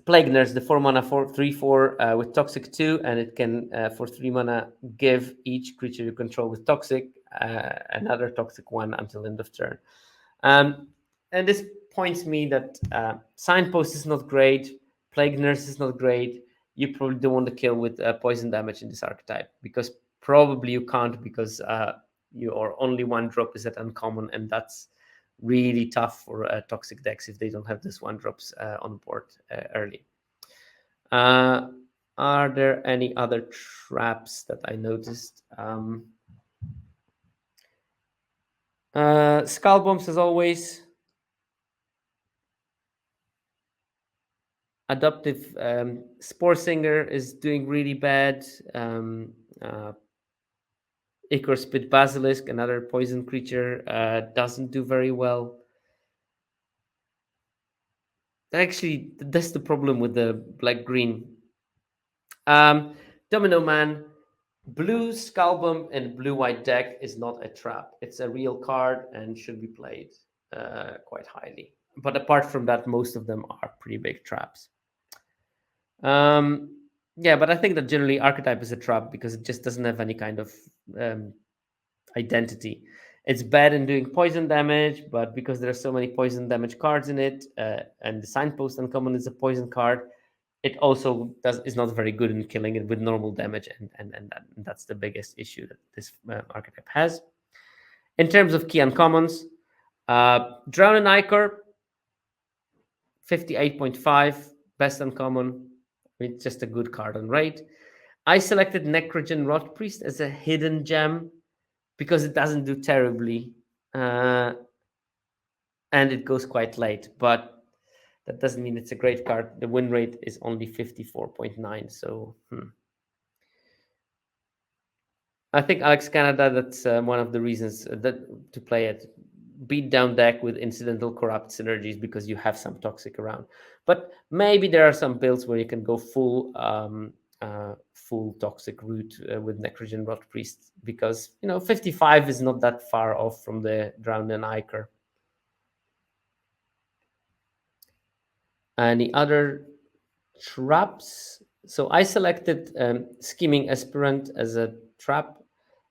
Plague Nurse, the 4 mana 3/4 with Toxic 2, and it can, for 3 mana, give each creature you control with Toxic another Toxic 1 until end of turn. And this points me that Signpost is not great, Plague Nurse is not great. You probably don't want to kill with poison damage in this archetype because probably you can't because your only one drop is at uncommon, and that's really tough for toxic decks if they don't have this one drops on board early. Are there any other traps that I noticed? Skull Bombs, as always. Adoptive Spore Singer is doing really bad. Ichor Spit Basilisk, another poison creature, doesn't do very well. Actually, that's the problem with the black green. Domino Man, blue Skullbomb and blue white deck is not a trap. It's a real card and should be played quite highly. But apart from that, most of them are pretty big traps. Yeah, but I think that generally archetype is a trap because it just doesn't have any kind of identity. It's bad in doing poison damage, but because there are so many poison damage cards in it, and the Signpost Uncommon is a poison card, it also is not very good in killing it with normal damage, and that's the biggest issue that this archetype has. In terms of key uncommons, Drown and Ichor, 58.5, best uncommon. It's just a good card on rate. I selected Necrogen Rot Priest as a hidden gem because it doesn't do terribly, and it goes quite late, but that doesn't mean it's a great card. The win rate is only 54.9, so I think Alex Canada, that's one of the reasons that to play it. Beat down deck with incidental corrupt synergies because you have some toxic around. But maybe there are some builds where you can go full toxic route with Necrogen Rot Priest because 55 is not that far off from the Drowned and Ichor. Any other traps? So I selected Scheming Aspirant as a trap.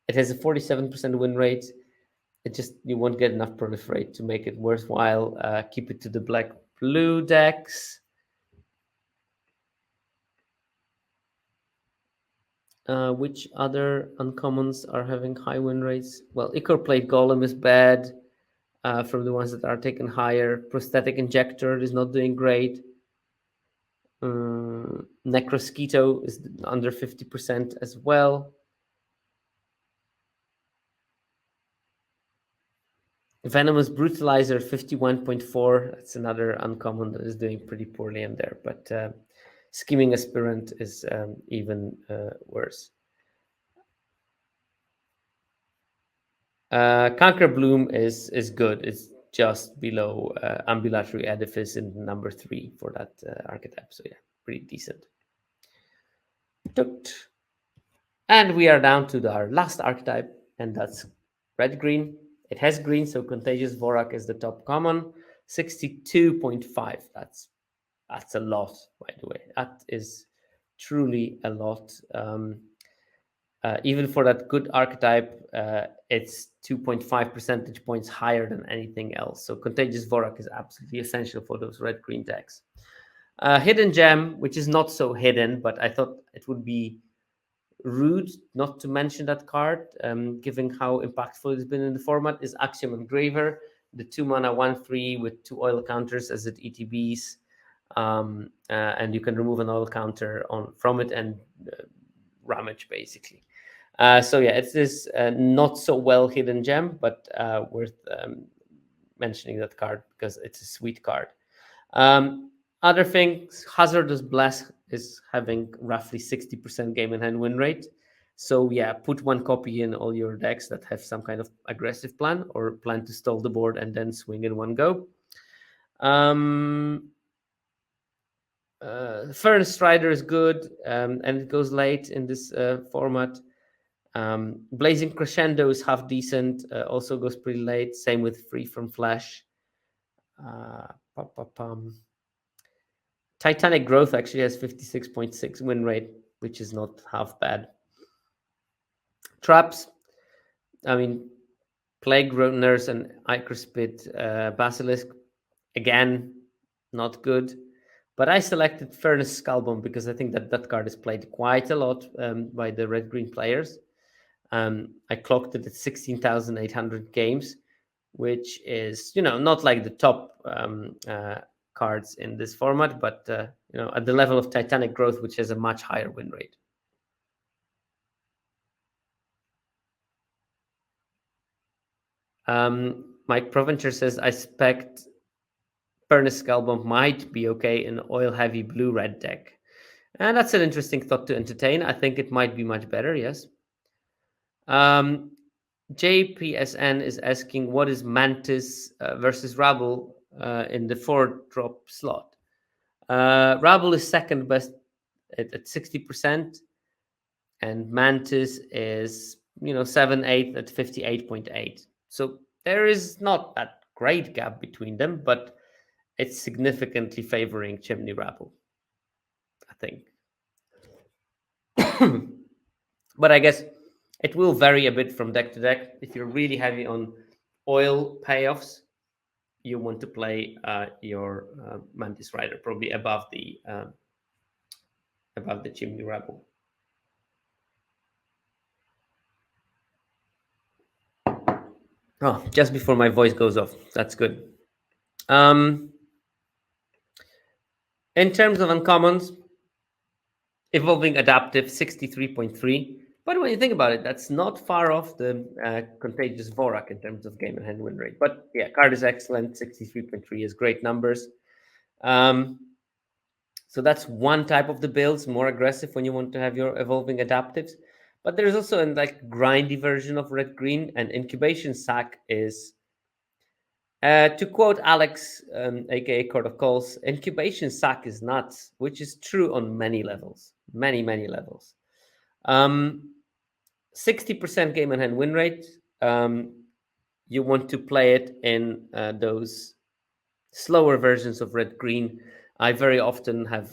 It has a 47% win rate. It just, you won't get enough proliferate to make it worthwhile. Keep it to the black blue decks. Which other uncommons are having high win rates? Well, Ichor Plate Golem is bad from the ones that are taken higher. Prosthetic Injector is not doing great. Necrosquito is under 50% as well. Venomous Brutalizer, 51.4. That's another uncommon that is doing pretty poorly in there. But Scheming Aspirant is even worse. Conquer Bloom is good. It's just below ambulatory edifice in number 3 for that archetype. So yeah, pretty decent. And we are down to our last archetype, and that's red green. It has green, so Contagious Vorak is the top common, 62.5. That's a lot, by the way. That is truly a lot. Even for that good archetype, it's 2.5 percentage points higher than anything else. So Contagious Vorak is absolutely essential for those red green decks. Hidden Gem, which is not so hidden, but I thought it would be rude not to mention that card, given how impactful it's been in the format, is Axiom Engraver, the 2 mana 1/3 with 2 oil counters as it ETBs. And you can remove an oil counter from it and ramage basically. So yeah, it's this not so well hidden gem, but worth mentioning that card because it's a sweet card. Other things, Hazardous Blast is having roughly 60% game in hand win rate. So yeah, put 1 copy in all your decks that have some kind of aggressive plan or plan to stall the board and then swing in one go. Furnace Strider is good, and it goes late in this format. Blazing Crescendo is half decent, also goes pretty late. Same with Free from Flash. Uh, Titanic Growth actually has 56.6 win rate, which is not half bad. Traps, I mean, Plague Nurse and Icrospit Basilisk, again, not good. But I selected Furnace Skullbomb because I think that card is played quite a lot by the red-green players. I clocked it at 16,800 games, which is, not like the top cards in this format, but, at the level of Titanic Growth, which has a much higher win rate. Mike Provencher says, I expect Furnace Skullbomb might be okay in oil-heavy blue-red deck. And that's an interesting thought to entertain. I think it might be much better, yes. JPSN is asking, what is Mantis versus Rabble in the 4-drop slot? Rabble is second best at 60%, and Mantis is 7/8 at 58.8. So there is not that great gap between them, but it's significantly favoring Chimney Rabble, I think. But I guess it will vary a bit from deck to deck. If you're really heavy on oil payoffs, you want to play your Mantis Rider probably above the Chimney Rebel. Oh, just before my voice goes off. That's good. In terms of uncommons, Evolving Adaptive 63.3. But when you think about it, that's not far off the Contagious Vorak in terms of game and hand win rate. But yeah, card is excellent. 63.3 is great numbers. So that's one type of the builds, more aggressive when you want to have your Evolving Adaptives. But there's also a grindy version of red green, and Incubation Sack is, to quote Alex, aka Court of Calls, Incubation Sack is nuts, which is true on many levels, many levels. 60% game and hand win rate. You want to play it in those slower versions of red green. I very often have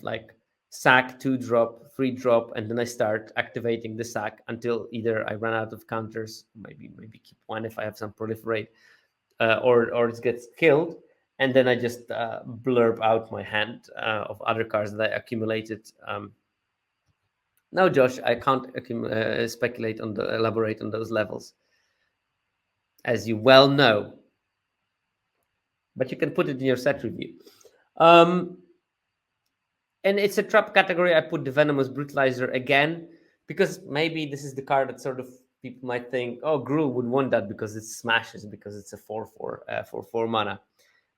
sack 2-drop, 3-drop, and then I start activating the sack until either I run out of counters, maybe keep 1 if I have some proliferate, or it gets killed, and then I just blurb out my hand of other cards that I accumulated. No, Josh, I can't elaborate on those levels, as you well know. But you can put it in your set review. And it's a trap category. I put the Venomous Brutalizer again, because maybe this is the card that sort of people might think, oh, Gruul would want that because it smashes, because it's a 4/4 mana.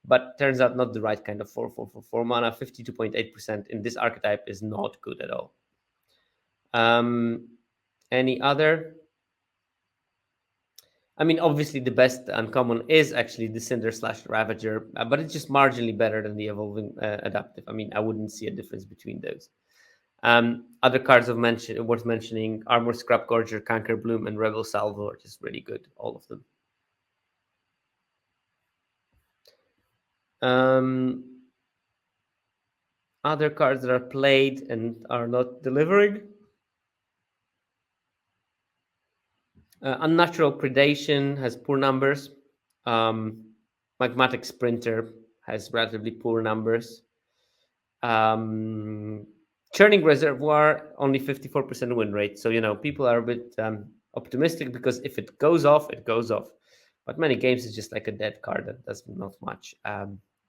But turns out not the right kind of 4/4 mana. 52.8% in this archetype is not good at all. Any other? I mean, obviously, the best uncommon is actually the Cinder slash Ravager, but it's just marginally better than the Evolving Adaptive. I mean, I wouldn't see a difference between those. Other cards of mention worth mentioning: Armor Scrap Gorger, Canker Bloom, and Rebel Salvo are just really good, all of them. Other cards that are played and are not delivering: Unnatural Predation has poor numbers. Magmatic Sprinter has relatively poor numbers. Um, Churning Reservoir, only 54% win rate. So, people are a bit optimistic because if it goes off, it goes off. But many games is just like a dead card that does not much.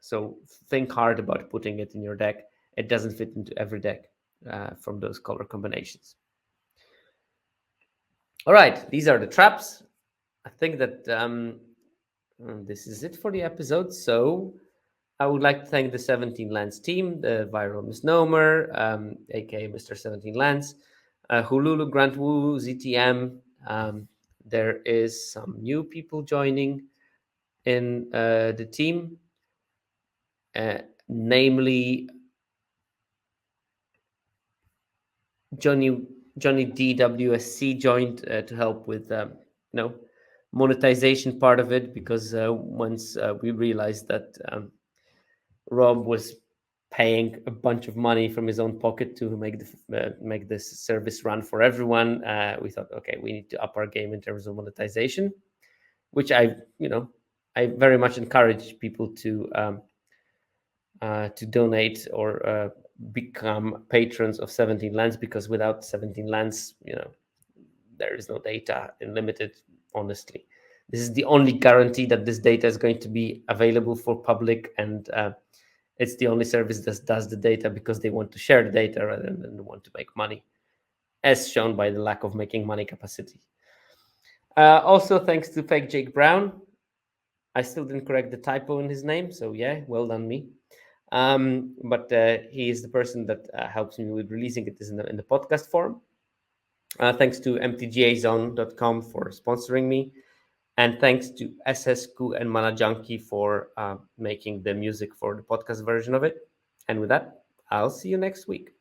So think hard about putting it in your deck. It doesn't fit into every deck from those color combinations. All right, these are the traps. I think that this is it for the episode. So I would like to thank the 17 Lands team, the Viral Misnomer, aka Mr. 17 Lands, Hululu, Grant Wu, ZTM. There is some new people joining in the team, namely Johnny DWSC joined to help with monetization part of it, because once we realized that Rob was paying a bunch of money from his own pocket to make this service run for everyone, we thought, okay, we need to up our game in terms of monetization, which I very much encourage people to donate or become patrons of 17 Lands, because without 17 Lands, there is no data unlimited. Honestly, this is the only guarantee that this data is going to be available for public, and it's the only service that does the data because they want to share the data rather than want to make money, as shown by the lack of making money capacity. Also, thanks to fake Jake Brown. I still didn't correct the typo in his name, so yeah, well done me. But he is the person that helps me with releasing it in the podcast form. Thanks to mtgazone.com for sponsoring me. And thanks to SSQ and Mana Junkie for making the music for the podcast version of it. And with that, I'll see you next week.